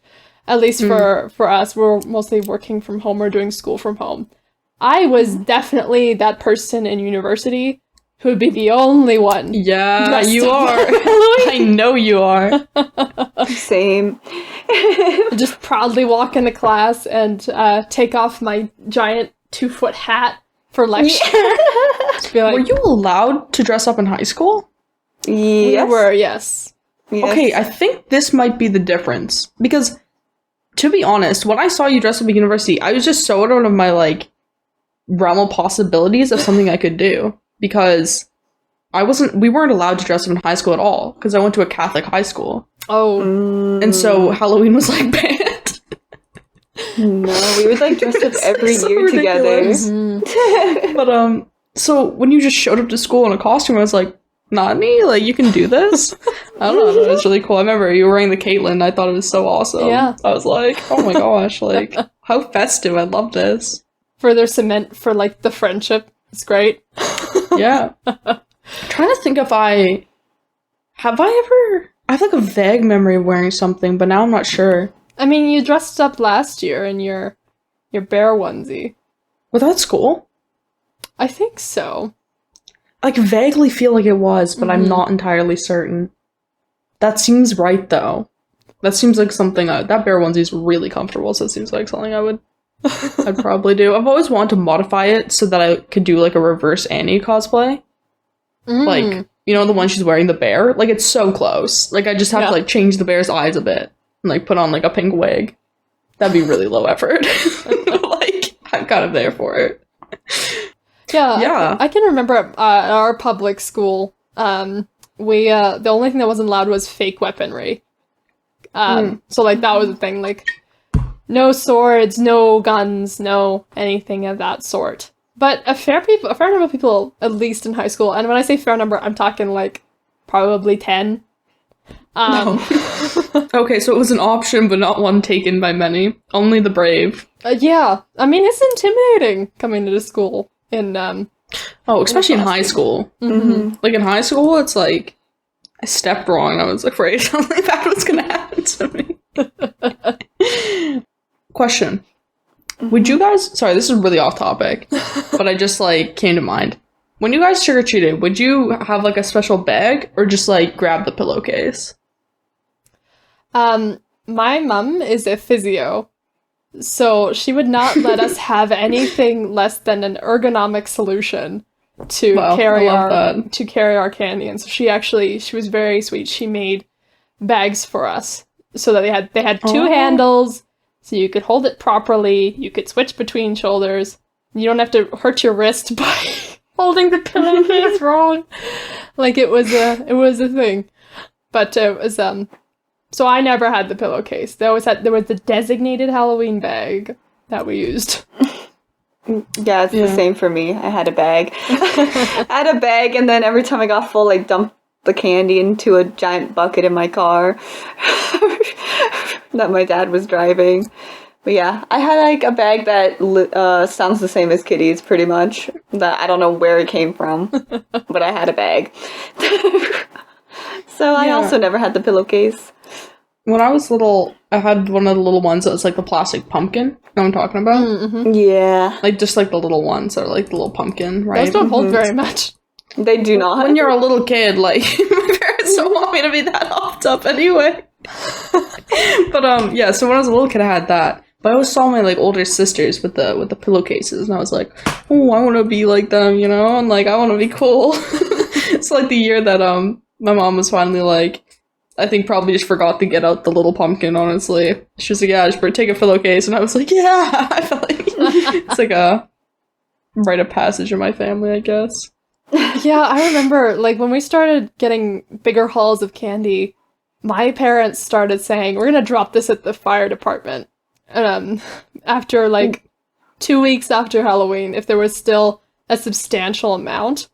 A: at least for us, we were mostly working from home or doing school from home. I was definitely that person in university who would be the only one.
C: Yeah,
A: dressed
C: you
A: up
C: are.
A: for Halloween.
C: I know you are.
B: Same.
A: Just proudly walk into class and take off my giant 2-foot hat for lecture. Just be like,
C: Were you allowed to dress up in high school?
A: we
B: Yes.
A: were, yes.
B: Yes.
C: Okay, I think this might be the difference. Because, to be honest, when I saw you dress up at university, I was just so out of my, like, realm of possibilities of something I could do. Because we weren't allowed to dress up in high school at all. Because I went to a Catholic high school.
A: Oh,
C: And so Halloween was, like, banned.
B: No, we would like dress up every
C: So
B: year
C: ridiculous.
B: together.
A: mhm.
C: But, so when you just showed up to school in a costume, I was like, Nani, like, you can do this? I don't know, it was really cool. I remember you were wearing the Caitlyn, I thought it was so awesome.
A: Yeah.
C: I was like, oh my gosh, like, how festive, I love this.
A: Further cement for, like, the friendship. It's great.
C: Yeah. I'm trying to think if I have like a vague memory of wearing something, but now I'm not sure.
A: I mean, you dressed up last year in your bear onesie.
C: Was that school?
A: I think so.
C: I like, vaguely feel like it was, but I'm
A: Mhm.
C: not entirely certain. That seems right, though. That seems like something, that bear onesie is really comfortable, so it seems like something I'd probably do. I've always wanted to modify it so that I could do, like, a reverse Annie cosplay.
A: Mm.
C: Like, the one she's wearing the bear? Like, it's so close. Like, I just have
A: Yeah.
C: to, like, change the bear's eyes a bit. And, like, put on, like, a pink wig. That'd be really low effort. Like, I'm kind of there for it.
A: Yeah,
C: Yeah.
A: I can remember at our public school, we the only thing that wasn't allowed was fake weaponry. So like that was the thing, like no swords, no guns, no anything of that sort. But a fair number of people, at least in high school, and when I say fair number, I'm talking like probably 10, Um,
C: Okay, so it was an option, but not one taken by many. Only the brave.
A: yeah, I mean, it's intimidating coming to the school in
C: Oh, especially in high school. Like in high school, it's like I stepped wrong and I was afraid something bad was gonna happen to me. Question. Would you guys, sorry, this is really off topic, but I just like came to mind. When you guys trick-or-treated, would you have like a special bag or just like grab the pillowcase?
A: My mum is a physio, so she would not let us have anything less than an ergonomic solution to
C: Wow,
A: carry
C: I love
A: our
C: that.
A: to carry our candy. And so she was very sweet. She made bags for us so that they had two
C: Oh.
A: handles, so you could hold it properly. You could switch between shoulders. You don't have to hurt your wrist by holding the pillowcase wrong. Like it was a thing, but it was So I never had the pillowcase. There was the designated Halloween bag that we used.
B: Yeah, it's the same for me. I had a bag. I had a bag, and then every time I got full, I dumped the candy into a giant bucket in my car that my dad was driving. But yeah, I had like a bag that sounds the same as Kitty's, pretty much. That I don't know where it came from, but I had a bag. So I
C: Yeah.
B: also never had the pillowcase.
C: When I was little, I had one of the little ones that was like the plastic pumpkin. You know what I'm talking about?
B: Yeah,
C: Like just like the little ones that are like the little pumpkin, right?
A: Those don't hold very much.
B: they do not.
C: When you're a little kid, like my parents don't want me to be that hopped up anyway. But yeah, so when I was a little kid I had that. But I always saw my like older sisters with the pillowcases and I was like, oh, I wanna be like them, you know? And like I wanna be cool. It's like the year that my mom was finally like, I think probably just forgot to get out the little pumpkin, honestly. She was like, yeah, just take a pillowcase. And I was like, yeah. I felt like it's like a rite of passage in my family, I guess.
A: Yeah, I remember, like, when we started getting bigger hauls of candy, my parents started saying, we're gonna drop this at the fire department. After, like, 2 weeks after Halloween, if there was still a substantial amount,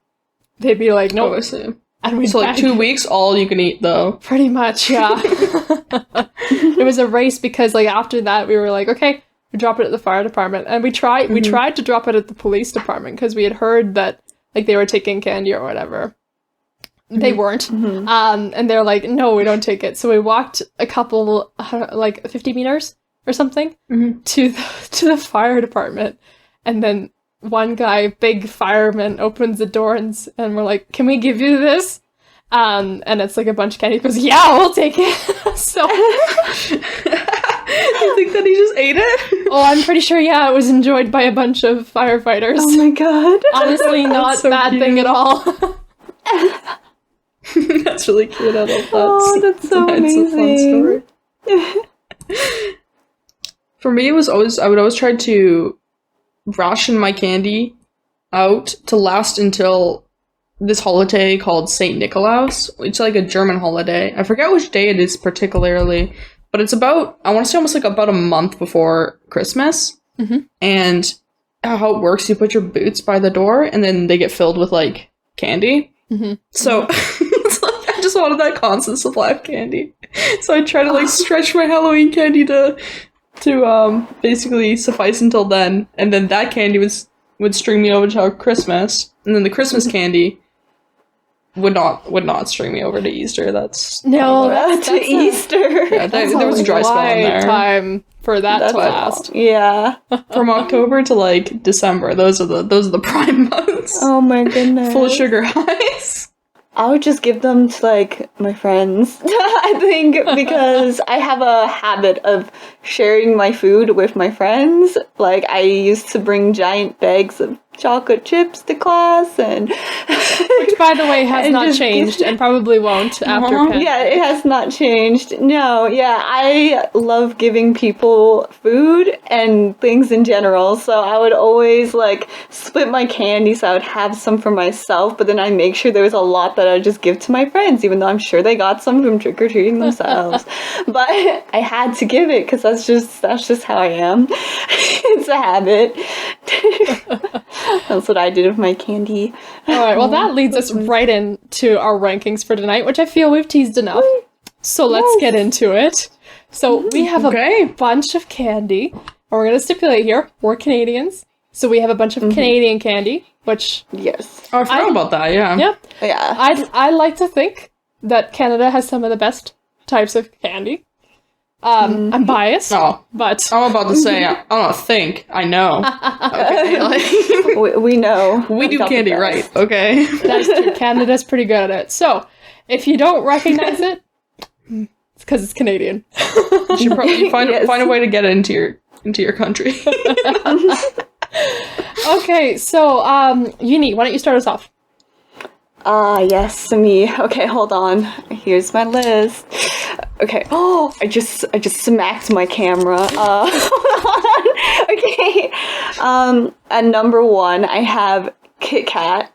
A: they'd be like,
C: Oh,
A: no.
C: I see.
A: And we'd
C: So like
A: bag
C: 2 weeks, all you can eat, though.
A: Pretty much, yeah. It was a race because, like, after that, we were like, okay, we drop it at the fire department, and we tried to drop it at the police department because we had heard that like they were taking candy or whatever. They weren't, and they're like, no, we don't take it. So we walked a couple, like 50 meters or something, to the fire department, and then one guy, big fireman, opens the door and we're like, can we give you this? And it's like a bunch of candy. He goes, yeah, we'll take it. So,
C: You think that he just ate it?
A: oh, I'm pretty sure, yeah, it was enjoyed by a bunch of firefighters.
B: Oh my god.
A: Honestly, not
C: so
A: bad thing
C: cute.
A: at all.
C: That's really cute. I love that.
B: Oh, that's so
C: It's a fun
B: amazing.
C: story. For me, it was always I would always try to ration my candy out to last until this holiday called Saint Nicolaus. It's like a German holiday. I forget which day it is particularly, but it's about I want to say almost like about a month before Christmas. And how it works, you put your boots by the door, and then they get filled with like candy. So it's like I just wanted that constant supply of candy. So I try to like stretch my Halloween candy to basically suffice until then, and then that candy would string me over to Christmas, and then the Christmas candy would not string me over to Easter. That's
A: No,
B: That's to Easter.
C: yeah, there was a dry spell in there.
A: time for that
B: That's
A: to last.
B: Yeah.
C: From October to like December. Those are the prime months.
B: Oh my goodness.
C: Full of sugar highs.
B: I would just give them to like my friends. I think because I have a habit of sharing my food with my friends. Like I used to bring giant bags of chocolate chips to class and
A: Which, by the way, has
B: And
A: not
B: just-
A: changed and probably won't after pandemic.
B: yeah, it has not changed. No, yeah, I love giving people food and things in general. So I would always like split my candy so I would have some for myself, but then I make sure there was a lot that I would just give to my friends, even though I'm sure they got some from trick or treating themselves. But I had to give it because that's just how I am. It's a habit. That's what I did with my candy.
A: All right, well, that leads us right into our rankings for tonight, which I feel we've teased enough. So let's get into it. So we have
C: Okay.
A: a bunch of candy. And we're going to stipulate here, we're Canadians. So we have a bunch of Canadian candy, which,
B: Yes.
C: Oh, I forgot about that, yeah.
A: yeah,
B: Yeah.
A: I like to think that Canada has some of the best types of candy. I'm biased,
C: Oh,
A: but
C: I'm about to say, I don't think, I know. Okay, like,
B: we know.
C: we do
B: Got the
C: candy
B: best.
C: right, okay?
A: that's true. Canada's pretty good at it. So if you don't recognize it, it's because it's Canadian.
C: You should probably find
B: Yes.
C: a way to get it into your country.
A: Okay, so Uni, why don't you start us off?
B: Yes, me. Okay, hold on. Here's my list. Okay. Oh, I just smacked my camera. Hold on. Okay. At number 1, I have Kit Kat.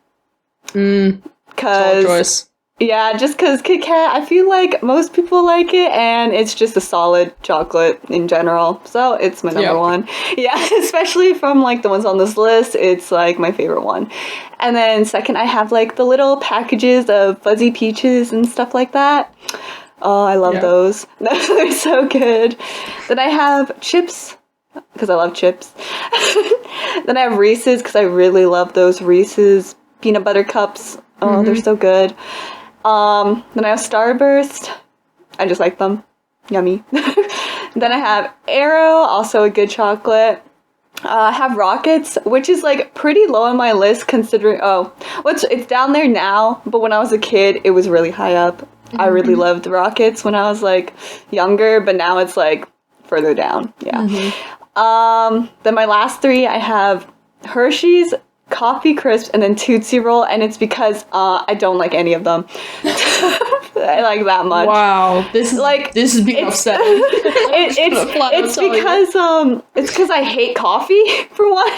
C: Solid
B: Cause
C: choice.
B: yeah, just because Kit Kat, I feel like most people like it, and it's just a solid chocolate in general. So it's my number
C: Yep.
B: 1. Yeah, especially from like the ones on this list, it's like my favorite one. And then second, I have like the little packages of Fuzzy Peaches and stuff like that. Oh, I love
C: Yeah.
B: those. They're so good. Then I have chips, because I love chips. Then I have Reese's, because I really love those Reese's peanut butter cups. Oh, they're so good. Then I have Starburst. I just like them. Yummy. Then I have Aero, also a good chocolate. I have Rockets, which is like pretty low on my list considering, it's down there now, but when I was a kid, it was really high up. I really loved Rockets when I was like younger, but now it's like further down. Yeah. Then my last 3, I have Hershey's, Coffee Crisp, and then Tootsie Roll, and it's because I don't like any of them. I like that much.
C: Wow, this is being
B: it's-
C: upsetting.
B: It's because I hate coffee for one,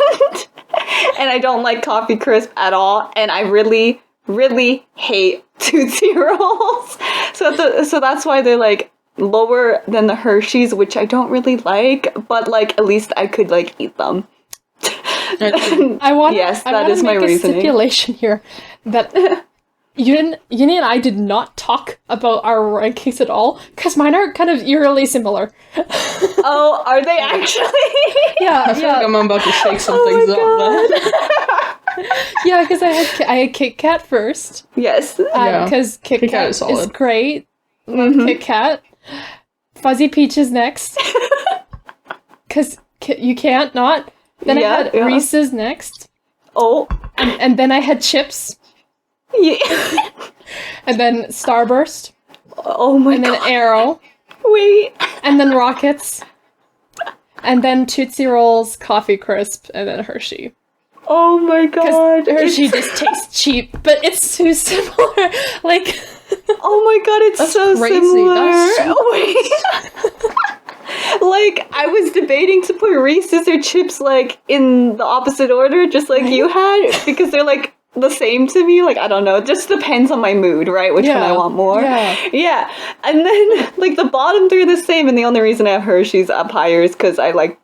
B: and I don't like Coffee Crisp at all, and I really, really hate Tootsie Rolls. So that's why they're like lower than the Hershey's, which I don't really like, but like at least I could like eat them.
A: I want
B: Yes,
A: I
B: that
A: wanna
B: is my
A: make a
B: reasoning.
A: stipulation here that Uni and I did not talk about our rankings at all because mine are kind of eerily similar.
B: Oh, are they actually?
A: Yeah,
C: I feel like I'm about to shake some things up. Then.
A: yeah, because I had Kit Kat first
B: Yes.
C: Yeah.
A: because Kit
C: Kit Kat
A: Kat
C: is
A: is
C: solid.
A: great. Kit Kat, Fuzzy Peaches next because you can't not. Then I had
B: Yeah.
A: Reese's next,
B: Oh.
A: and then I had chips,
B: Yeah.
A: and then Starburst,
B: Oh my
A: and then
B: god.
A: Aero,
B: Wait.
A: and then Rockets, and then Tootsie Rolls, Coffee Crisp, and then Hershey.
B: Oh my god.
A: Because Hershey
B: It's-
A: just tastes cheap, but it's too similar. Like,
B: Oh my god, it's
C: That's
B: so
C: crazy.
B: similar.
C: That's so
B: Oh my- Like, I was debating to put Reese's or chips, like, in the opposite order, just like you had, because they're, like, the same to me. Like, I don't know. It just depends on my mood, right? Which one I want more.
A: Yeah.
B: Yeah. And then, like, the bottom 3 are the same, and the only reason I have Hershey's up higher is because I like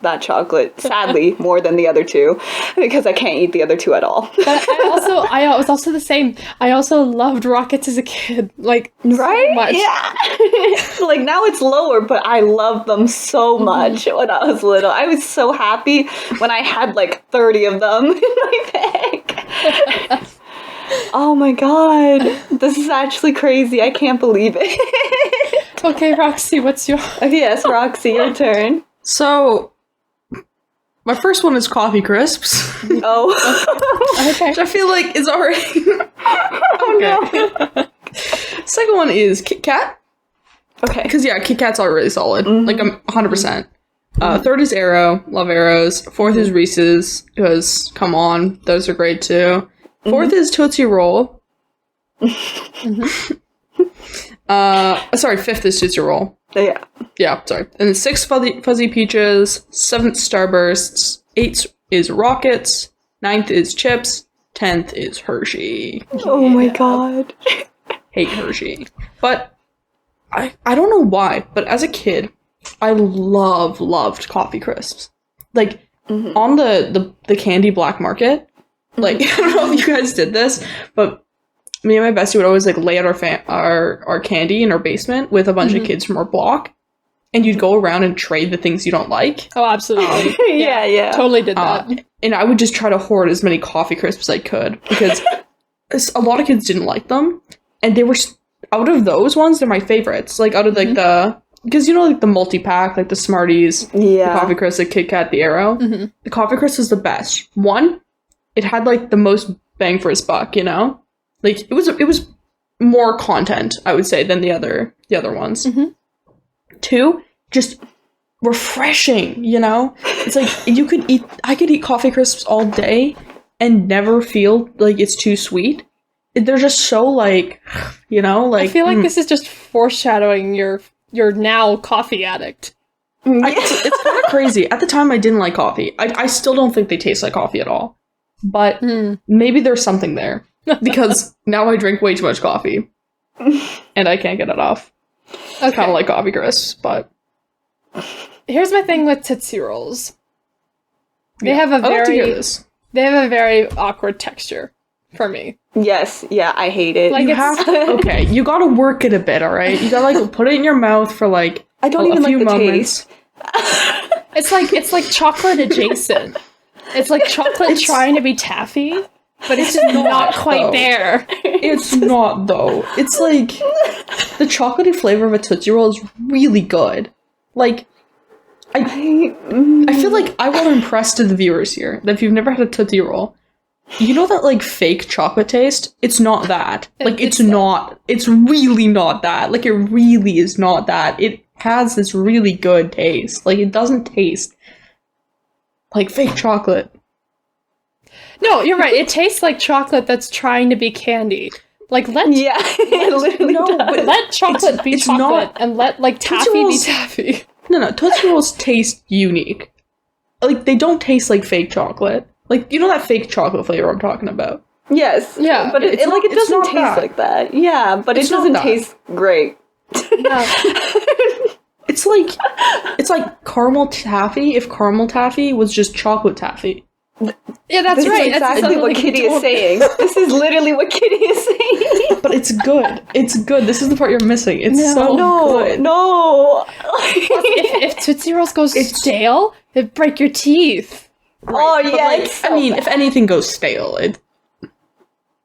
B: that chocolate, sadly, more than the other 2, because I can't eat the other 2 at all.
A: But I was also the same. I also loved Rockets as a kid, like
B: Right?
A: so much.
B: Yeah. Like now it's lower, but I loved them so much when I was little. I was so happy when I had like 30 of them in my bag. Oh my god. This is actually crazy. I can't believe it.
A: Okay, Roxy, what's your?
B: Okay, yes, Roxy, your turn.
C: So, my first one is Coffee Crisps,
B: Oh.
A: Okay.
C: which I feel like is already.
B: Oh no.
C: Second one is Kit Kat,
B: Okay.
C: because yeah, Kit Kat's already solid. Like I'm 100%. Third is Aero, love Arrows. Fourth is Reese's, because come on, those are great too. Fourth is Tootsie Roll. Sorry, fifth is Tootsie Roll.
B: Yeah.
C: Yeah, sorry. And then sixth, Fuzzy Peaches. Seventh, Starbursts. Eighth is Rockets. Ninth is Chips. 10th is Hershey.
B: Oh my god.
C: Hate Hershey. But I don't know why, but as a kid, I loved Coffee Crisps. Like, on the candy black market, like, I don't know if you guys did this, but me and my bestie would always like lay out our candy in our basement with a bunch of kids from our block, and you'd go around and trade the things you don't like.
A: Oh, absolutely.
B: Yeah.
A: Totally did that.
C: And I would just try to hoard as many coffee crisps as I could because a lot of kids didn't like them, and they were out of those ones. They're my favorites. Like out of like because you know like the multi-pack, like the Smarties, the Coffee Crisp, the Kit Kat, the Aero. The Coffee Crisp was the best. One, it had like the most bang for its buck. You know, like it was more content, I would say, than the other ones. Two, just refreshing, you know? It's like I could eat Coffee Crisps all day and never feel like it's too sweet. They're just so like, you know, like
A: I feel like this is just foreshadowing your now coffee addict.
C: it's kind of crazy. At the time I didn't like coffee. I still don't think they taste like coffee at all. But maybe there's something there. Because now I drink way too much coffee. And I can't get it off. I kind of like Coffee Crisps, but
A: here's my thing with Tootsie Rolls. They have
C: I'd like to hear this.
A: They have a very awkward texture for me.
B: Yes, yeah, I hate it.
A: Like,
C: You have to, okay, you gotta work it a bit, alright? You gotta like put it in your mouth for like
B: I don't
C: a
B: even like
C: few
B: the
C: moments.
A: It's like chocolate adjacent. It's like chocolate trying to be taffy, but it's just not quite
C: though.
A: there.
C: It's not though. It's like the chocolatey flavor of a Tootsie Roll is really good. Like I feel like I want to impress to the viewers here that if you've never had a Tootsie Roll, you know that like fake chocolate taste? It's not that. Like it's not. It's really not that. Like it really is not that. It has this really good taste. Like it doesn't taste like fake chocolate.
A: No, you're right. It tastes like chocolate that's trying to be candy. Like let
B: it literally
C: No,
B: does.
C: but
A: let chocolate be
C: it's
A: chocolate
C: not-
A: and let like
C: Tootsie
A: taffy be
C: Rolls-
A: taffy.
C: No, Tootsie Rolls taste unique. Like, they don't taste like fake chocolate. Like, you know that fake chocolate flavor I'm talking about?
B: Yes.
A: Yeah,
B: but
C: it's
B: it
C: not-
B: like it
C: it's
B: doesn't
C: not
B: taste
C: that.
B: like that. Yeah, but
C: It's
B: it
C: not
B: doesn't
C: that.
B: taste great.
C: It's like caramel taffy if caramel taffy was just chocolate taffy.
A: Yeah, that's
B: This
A: right.
B: is
A: That's
B: exactly what Kitty is saying. This is literally what Kitty is saying.
C: But it's good. It's good. This is the part you're missing. It's so good.
B: No.
A: if Tootsie Rolls goes stale, it'd break your teeth.
B: Oh
C: But,
B: yeah,
C: like,
B: it's so
C: I mean,
B: bad.
C: if anything goes stale,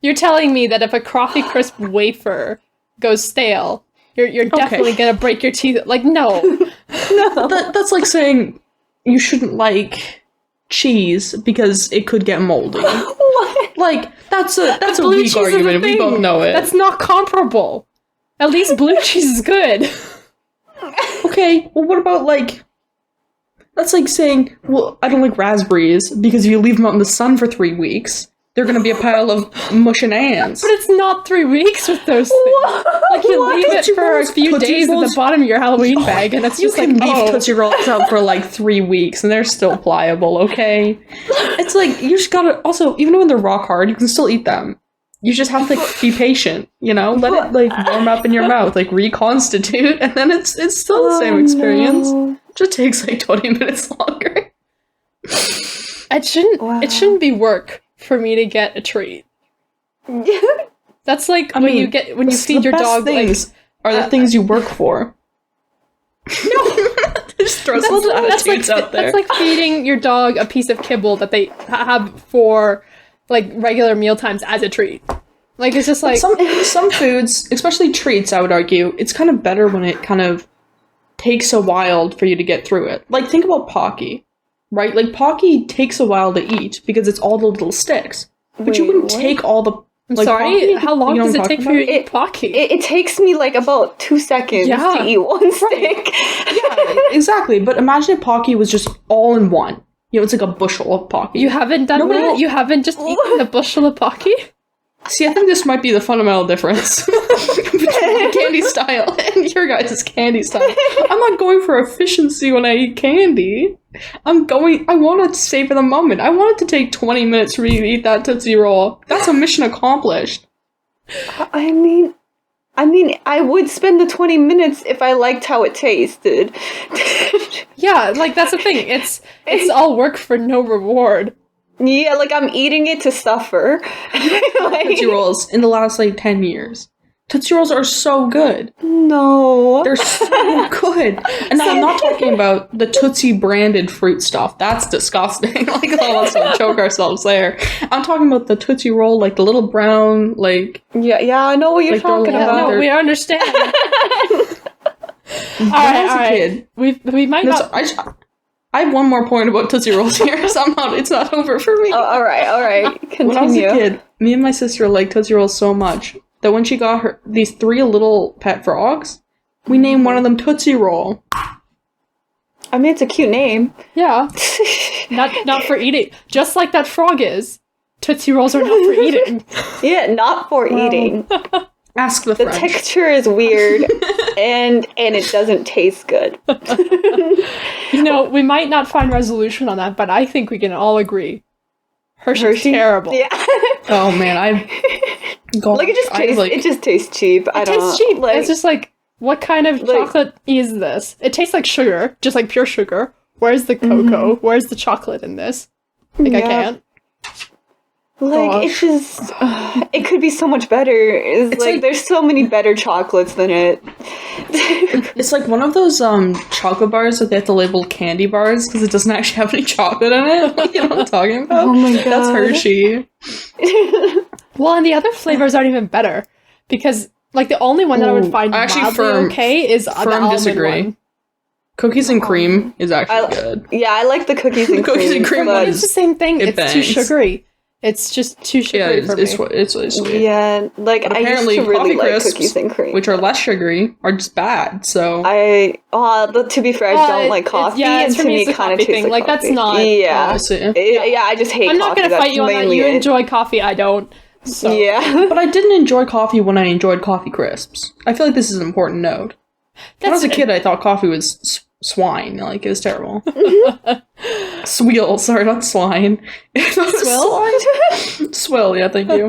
A: You're telling me that if a Coffee Crisp wafer goes stale, you're definitely gonna break your teeth. Like, no.
C: that's like saying you shouldn't like cheese because it could get moldy.
B: What?
C: Like, that's a
A: Blue
C: weak
A: cheese is a
C: argument. We
A: thing.
C: both know it.
A: That's not comparable. At least blue cheese is good.
C: Okay, well, what about, like... That's like saying, well, I don't like raspberries, because if you leave them out in the sun for 3 weeks, they're gonna be a pile of mush and ants.
A: But it's not 3 weeks with those things. Like, you leave it
C: Tootsie
A: for a
C: Rolls-
A: few
C: Tootsie
A: days at the
C: Rolls-
A: bottom of your Halloween bag, and it's
C: You
A: just like,
C: can leave
A: oh.
C: Tootsie Rolls out for like 3 weeks, and they're still pliable, okay? It's like, you just gotta... Also, even when they're rock hard, you can still eat them. You just have to be patient, you know? Let it, like, warm up in your mouth, like, reconstitute, and then it's still the same experience.
B: No.
C: Just takes like 20 minutes longer.
A: It shouldn't.
B: Wow.
A: It shouldn't be work for me to get a treat. That's like
C: I
A: when
C: mean,
A: you feed
C: the
A: your
C: best
A: dog.
C: things are the things you work for. Just throw some platitudes out there.
A: That's like feeding your dog a piece of kibble that they have for like regular meal times as a treat. Like it's just like
C: some foods, especially treats, I would argue, it's kind of better when it kind of takes a while for you to get through it. Like think about Pocky, right? Like Pocky takes a while to eat because it's all the little sticks. But you
B: Wait,
C: wouldn't
B: what?
C: take all the.
A: I'm
C: like,
A: sorry.
C: Pocky,
A: How long
C: you know
A: does
C: what
A: it
C: I'm
A: take for
C: talking
A: you to
C: about?
A: eat Pocky?
B: It takes me like about 2 seconds
A: Yeah.
B: to eat one stick.
C: Yeah, exactly. But imagine if Pocky was just all in one. You know, it's like a bushel of Pocky.
A: You haven't done
C: Nobody
A: that?
C: will-
A: You haven't just eaten a bushel of Pocky?
C: See, I think this might be the fundamental difference between my candy style and your guys' candy style. I'm not going for efficiency when I eat candy. I want to savor the moment. I want it to take 20 minutes for me to eat that Tootsie Roll. That's a mission accomplished.
B: I mean, I would spend the 20 minutes if I liked how it tasted.
A: Yeah, like that's the thing. It's all work for no reward.
B: Yeah, like I'm eating it to suffer. Like,
C: Tootsie Rolls in the last like 10 years. Tootsie Rolls are so good.
B: no.
C: They're so good. And I'm not talking about the Tootsie branded fruit stuff. That's disgusting. Like, let's not choke ourselves there. I'm talking about the Tootsie Roll, like the little brown, like.
B: Yeah, I know what you're
C: Like, they're
B: talking
C: like-
B: about.
A: No, we understand.
C: When
A: all
C: I was a
A: right.
C: kid.
A: We might
C: No,
A: not.
C: so I have one more point about Tootsie Rolls here, so it's not over for me.
B: Oh, all right. Continue.
C: When I was a kid, me and my sister liked Tootsie Rolls so much that when she got her these 3 little pet frogs, we named one of them Tootsie Roll.
B: I mean, it's a cute name.
A: Yeah, not for eating. Just like that frog is. Tootsie Rolls are not for eating.
B: Yeah, not for eating.
C: Ask the
B: The
C: French.
B: texture is weird, and it doesn't taste good.
A: You know, we might not find resolution on that, but I think we can all agree. Hershey's
B: Hershey?
A: terrible.
B: Yeah,
C: Oh man,
B: like it just tastes cheap. I
A: It
B: don't
A: tastes cheap.
B: Like,
A: It's just like, what kind of
B: Like-
A: chocolate is this? It tastes like sugar, just like pure sugar. Where's the cocoa? Where's the chocolate in this? Like, I
B: Yeah.
A: can't.
B: it's just it could be so much better. It's like
C: like-
B: there's so many better chocolates than it.
C: it's like one of those chocolate bars that they have to label candy bars because it doesn't actually have any chocolate in it. Like, you know what I'm talking about?
B: Oh my
C: That's
B: God.
C: Hershey.
A: Well, and the other flavors aren't even better because, like, the only one that I would
C: Ooh,
A: find
C: I actually
A: mildly okay is the
C: firm
A: almond
C: disagree.
A: one.
C: Cookies and cream is actually
B: I-
C: good.
B: Yeah, I like the cookies and
C: Cookies
B: cream.
C: and cream
B: but-
A: It's the same thing.
C: It
A: It's too
C: bangs.
A: sugary. It's just too
C: Yeah,
A: sugary for me.
C: it's really sweet.
B: Yeah, like
C: But
B: I used
C: apparently,
B: to really
C: coffee
B: like
C: crisps,
B: cookies and cream.
C: which are less sugary, are just bad. So
B: To be fair, I don't like coffee, and
A: for
B: to me,
A: it's a
B: it kind of
A: coffee
B: tastes
A: thing.
B: like
A: Like, that's
B: coffee.
A: not-
B: Yeah,
C: I see.
B: Yeah, I just hate
A: I'm
B: coffee.
A: not gonna
B: That's
A: fight you on that.
B: mainly
A: You
B: it.
A: enjoy coffee, I don't. So
B: Yeah.
C: But I didn't enjoy coffee when I enjoyed coffee crisps. I feel like this is an important note. When I was a kid, I thought coffee was swine. Like, it was terrible. Swill, sorry, not swine.
A: Swill?
C: Swill, yeah, thank you.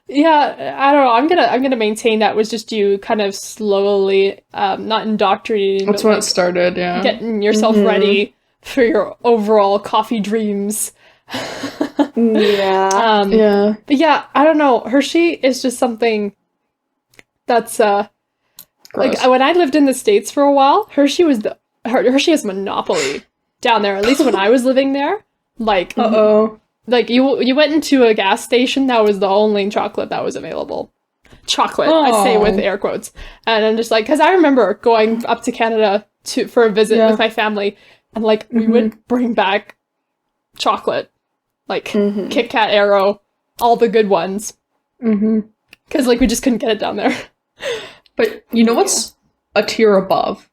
A: Yeah, I don't know. I'm gonna maintain that was just you kind of slowly, not indoctrinating,
C: That's
A: but
C: when
A: like
C: it started, yeah.
A: getting yourself ready for your overall coffee dreams.
B: Yeah.
C: Yeah.
A: But yeah, I don't know. Hershey is just something that's like
C: Gross.
A: when I lived in the States for a while, Hershey was Hershey has monopoly down there. At least when I was living there, like
C: Uh-oh.
A: like you went into a gas station, that was the only chocolate that was available. Chocolate, I say with
C: Oh.
A: air quotes, and I'm just like, because I remember going up to Canada for a visit
C: Yeah.
A: with my family, and like we would bring back chocolate, like Kit Kat, Aero, all the good ones,
C: Mm-hmm.
A: because like we just couldn't get it down there.
C: But you know what's a tier above?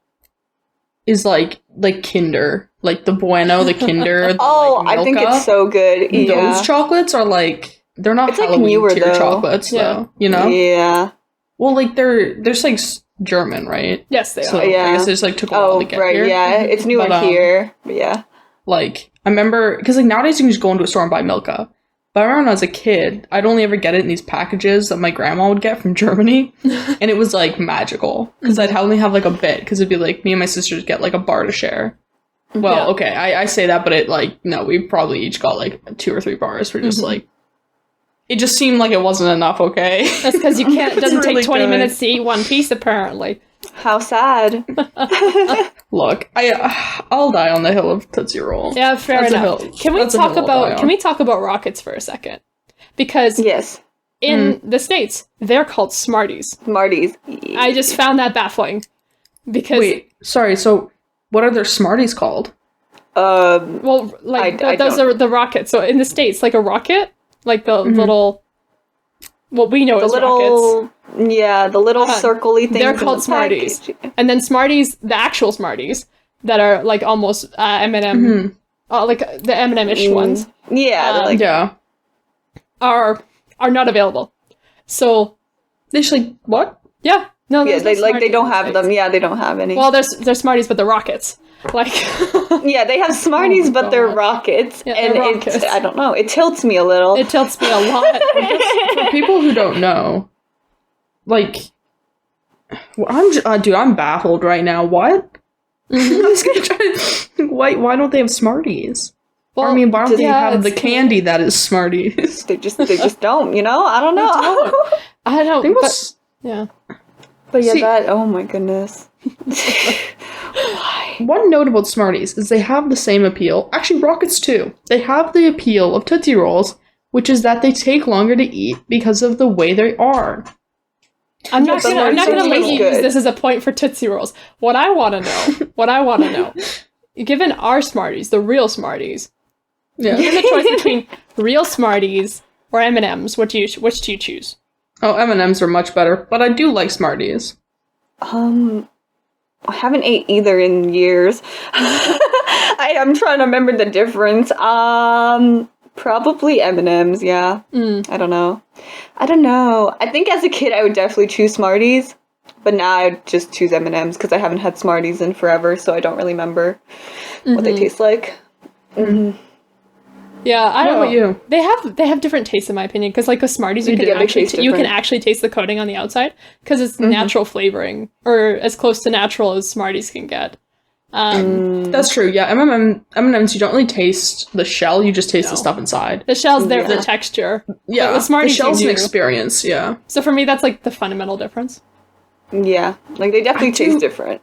C: Is like Kinder. Like the Bueno, the Kinder. The,
B: Oh,
C: like,
B: I think
C: Milka.
B: it's so good. Yeah.
C: Those chocolates are like, they're not
B: It's, like,
C: Halloween
B: newer,
C: tier
B: though.
C: chocolates,
A: Yeah.
C: though. You know?
B: Yeah.
C: Well, like, they're just like German, right?
A: Yes, they
C: So
A: are.
B: Yeah.
C: I guess they just like took a while
B: Oh,
C: to get
B: right.
C: here.
B: Yeah. It's newer
C: But,
B: here. But yeah.
C: Like, I remember, because like nowadays you can just go into a store and buy Milka. But I remember when I was a kid, I'd only ever get it in these packages that my grandma would get from Germany. And it was like magical. Because I'd only have like a bit. Because it'd be like me and my sisters get like a bar to share. Well,
A: Yeah.
C: okay, I say that, but it like, no, we probably each got like 2 or 3 bars for just like, it just seemed like it wasn't enough, okay?
A: That's because you can't. It
C: It's
A: doesn't
C: really
A: take 20
C: good.
A: minutes to eat one piece, apparently.
B: How sad.
C: Look, I'll die on the hill of Tootsie Roll.
A: Yeah, fair
C: That's a
A: enough.
C: hill.
A: Can we
C: That's a
A: talk
C: hill I'll die
A: about?
C: on.
A: Can we talk about rockets for a second? Because
B: Yes.
A: in the States, they're called Smarties.
B: Smarties.
A: I just found that baffling. Because
C: Wait, sorry, so what are their Smarties called?
A: well, like
B: I
A: those
B: don't-
A: are the rockets. So in the States, like a rocket, like the little, what we know
B: The
A: as
B: little,
A: rockets,
B: yeah, the little circly things.
A: they're
B: in
A: called
B: the
A: Smarties.
B: package.
A: and then Smarties, the actual Smarties that are like almost M&M, like the M&M-ish ones.
B: Yeah, they're like
C: Yeah.
A: are not available. So
C: They just like, what?
A: yeah, no,
B: yeah,
A: there's no
B: they like they
A: Smarties
B: don't
A: in the
B: have
A: States.
B: them. Yeah, they don't have any.
A: Well, there's Smarties, but they're rockets. Like
B: yeah, they have Smarties,
A: Oh my
B: but they're
A: God.
B: rockets,
A: Yeah,
B: and
A: they're
B: it's
A: rockets.
B: I don't know. It tilts me a little.
A: it tilts me a lot.
C: For people who don't know, like, well, I'm baffled right now. What? I was gonna try to, why don't they have Smarties?
A: Well,
C: I mean, why don't they have the
A: it's
C: candy that is Smarties?
B: They just don't, you know? I don't know.
A: I don't.
C: I think
A: But,
C: what's-
A: yeah.
B: But yeah,
C: See-
B: that, oh my goodness.
C: One note about Smarties is they have the same appeal. Actually, Rockets too. They have the appeal of Tootsie Rolls, which is that they take longer to eat because of the way they are.
A: I'm not
B: but
A: gonna. I'm not
B: Tootsie
A: gonna let
B: Rolls
A: you
B: good.
A: use this as a point for Tootsie Rolls. What I want to know. Given our Smarties, the real Smarties,
C: Yeah.
A: given the choice between real Smarties or M&Ms, which do you choose?
C: Oh, M&Ms are much better, but I do like Smarties.
B: I haven't ate either in years. I'm trying to remember the difference. Probably M&Ms, yeah. I don't know. I think as a kid I would definitely choose Smarties, but now I would just choose M&Ms because I haven't had Smarties in forever, so I don't really remember what they taste like.
A: Yeah, I
C: How
A: don't
C: about
A: know.
C: you?
A: They have different tastes in my opinion because like with Smarties you
C: They
A: can
C: do.
B: They
A: actually
B: taste
A: you can
B: different.
A: actually taste the coating on the outside because it's natural flavoring or as close to natural as Smarties can get.
C: That's true. Yeah, M&Ms you don't really taste the shell; you just taste the stuff inside.
A: The shell's there for
B: Yeah.
A: the texture.
C: Yeah,
A: with Smarties,
C: the shell's
A: you
C: an
A: do.
C: experience. Yeah,
A: So for me that's like the fundamental difference.
B: Yeah, like they definitely taste different.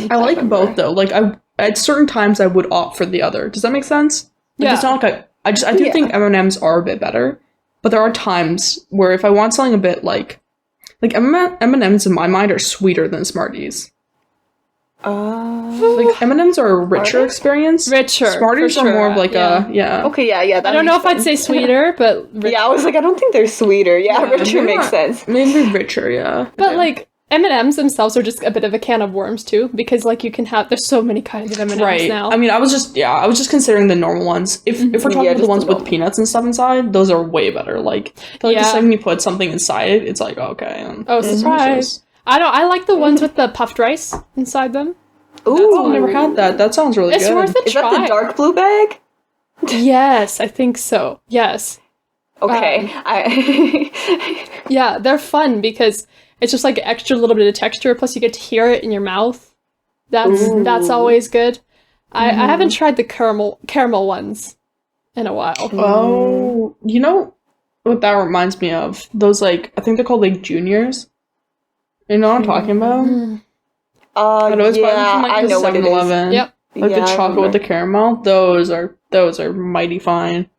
C: I like both though. Like I at certain times I would opt for the other. Does that make sense? Like,
A: Yeah.
C: It's not like I do think M&Ms are a bit better, but there are times where if I want something a bit like M&Ms in my mind are sweeter than Smarties. Like M&Ms are a richer
B: they?
C: experience.
A: Richer,
C: Smarties
A: for
C: are more of
A: sure,
C: like
A: yeah.
B: Okay, yeah. That
A: I don't know
B: makes
A: if I'd say
B: sense.
A: sweeter, but richer.
B: Yeah, I was like, I don't think they're sweeter. Yeah, richer
C: maybe
B: makes
C: not-
B: sense.
C: Maybe richer, yeah.
A: But like M&Ms themselves are just a bit of a can of worms too because like you can have there's so many kinds of M&Ms
C: Right.
A: now.
C: I mean, I was just considering the normal ones. If we're talking
B: Yeah,
C: about the
B: just
C: ones
B: the
C: with
B: normal.
C: peanuts and stuff inside, those are way better. Like the
A: Yeah.
C: second you put something inside it, it's like okay.
A: Oh, surprise. I like the ones with the puffed rice inside them.
C: Oh, I've never had that. That sounds really
A: It's
C: good.
A: worth a
B: Is
A: try.
B: that the dark blue bag?
A: Yes, I think so. Yes.
B: Okay.
A: Yeah, they're fun because it's just like extra little bit of texture, plus you get to hear it in your mouth. That's always good. I haven't tried the caramel ones in a while.
C: Oh, you know what that reminds me of? Those like I think they're called like juniors. You know what I'm talking about? I'd always buy them from like
B: I
C: the
B: know what it is.
C: 7-Eleven.
A: Yep.
C: Like
B: Yeah,
C: the
B: I
C: chocolate with the caramel. Those are mighty fine.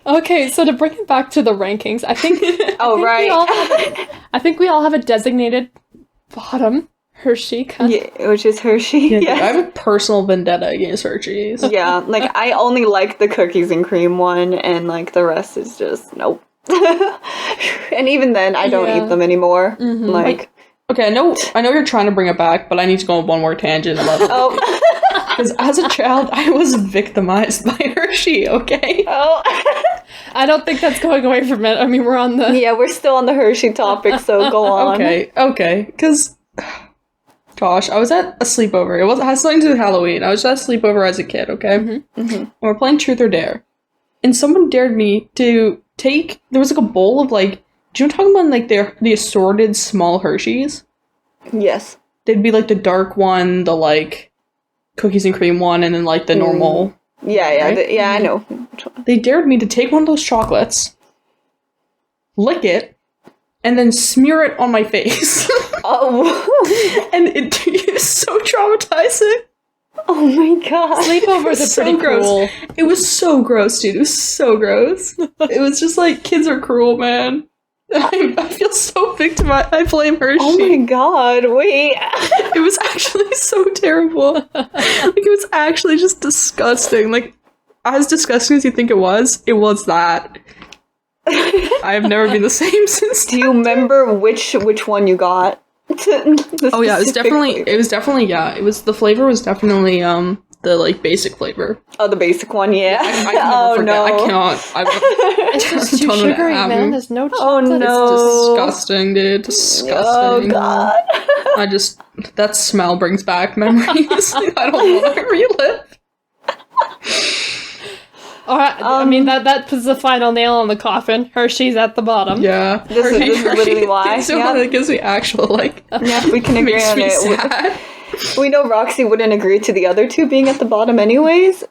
A: Okay, so to bring it back to the rankings, I think
B: Oh,
A: we
B: right.
A: all have a designated bottom Hershey kind of.
B: Yeah, which is Hershey.
C: I
B: Yes.
C: have a personal vendetta against Hershey's.
B: Yeah, like I only like the cookies and cream one, and like the rest is just nope. And even then, I don't
A: Yeah.
B: eat them anymore. Like,
C: Okay, I know you're trying to bring it back, but I need to go on one more tangent about it.
B: oh,
C: Because as a child, I was victimized by Hershey, okay?
B: oh,
A: I don't think that's going away from it. I mean, we're on the
B: yeah, we're still on the Hershey topic, so go on.
C: Okay, because, gosh, I was at a sleepover. It has something to do with Halloween. I was at a sleepover as a kid, okay? And we're playing Truth or Dare. And someone dared me to there was like a bowl of like, do you know what I'm talking about? Like the assorted small Hershey's?
B: Yes.
C: They'd be like the dark one, the like cookies and cream one, and then like the normal.
B: Yeah,
C: Right?
B: I know.
C: They dared me to take one of those chocolates, lick it, and then smear it on my face.
B: Oh,
C: And it was so traumatizing.
B: oh my god.
A: sleepovers are
C: So
A: pretty
C: gross.
A: cool.
C: It was so gross, dude. It was so gross. It was just like, kids are cruel, man. I feel so victimized. I blame Hershey.
B: Oh my god, wait.
C: It was actually so terrible. Like, it was actually just disgusting. Like, as disgusting as you think it was that. I have never been the same since.
B: Do you remember which one you got?
C: Oh yeah, the flavor was definitely the like basic flavor.
B: Oh, the basic one, yeah.
C: I can never
B: Oh
C: forget.
B: no.
C: I cannot.
A: It's just too
C: Don't know what
A: sugary, man.
C: happened.
A: There's no
B: Oh,
A: chocolate.
B: no.
C: It's disgusting, dude. Disgusting.
B: Oh god.
C: That smell brings back memories. I don't want to relive.
A: All right, I mean that puts the final nail on the coffin. Hershey's at the bottom.
B: This
C: Yeah.
B: is literally why,
C: So
B: yeah.
C: that gives me actual like
B: Yeah, we can agree
C: makes
B: on
C: me
B: it.
C: sad.
B: we know Roxy wouldn't agree to the other two being at the bottom anyways. So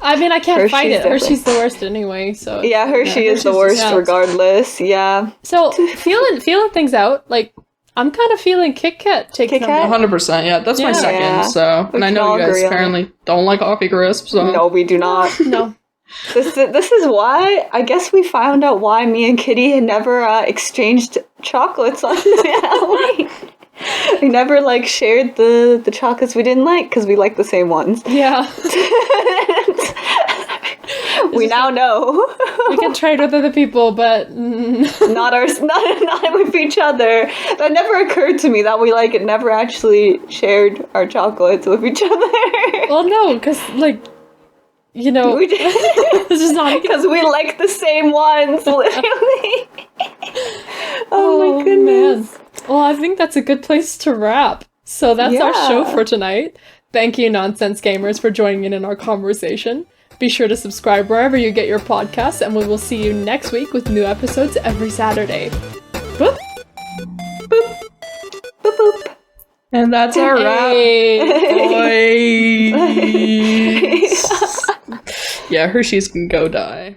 A: I mean, I can't fight
B: Hershey's
A: it.
B: different.
A: Hershey's the worst anyway. So
B: yeah, Hershey is the
A: Hershey's
B: worst
A: just-
B: regardless. Yeah.
A: So feeling things out. Like I'm kind of feeling Kit Kat taking
B: Kit Kat?
A: number
C: 100%, yeah. That's my
A: Yeah.
C: second,
B: Yeah.
C: so...
B: We
C: And I
B: can
C: know
B: all
C: you guys
B: agree on it.
C: apparently don't like coffee crisp, so...
B: No, we do not.
A: one. No.
B: This is why I guess we found out why me and Kitty had never exchanged chocolates on Halloween. We never like shared the chocolates we didn't like because we like the same ones.
A: Yeah.
B: We now know.
A: We can trade with other people, but
B: not with each other. That never occurred to me that we like never actually shared our chocolates with each other.
A: well, no, because like you know,
B: We did
A: this is not.
B: because we like the same ones, literally. Oh my goodness.
A: Man. Well, I think that's a good place to wrap. So that's our show
B: Yeah.
A: for tonight. Thank you, Nonsense Gamers, for joining in our conversation. Be sure to subscribe wherever you get your podcasts, and we will see you next week with new episodes every Saturday. Boop.
B: Boop boop.
C: And that's our wrap,
A: Hey.
C: boys. Yeah, Hershey's can go die.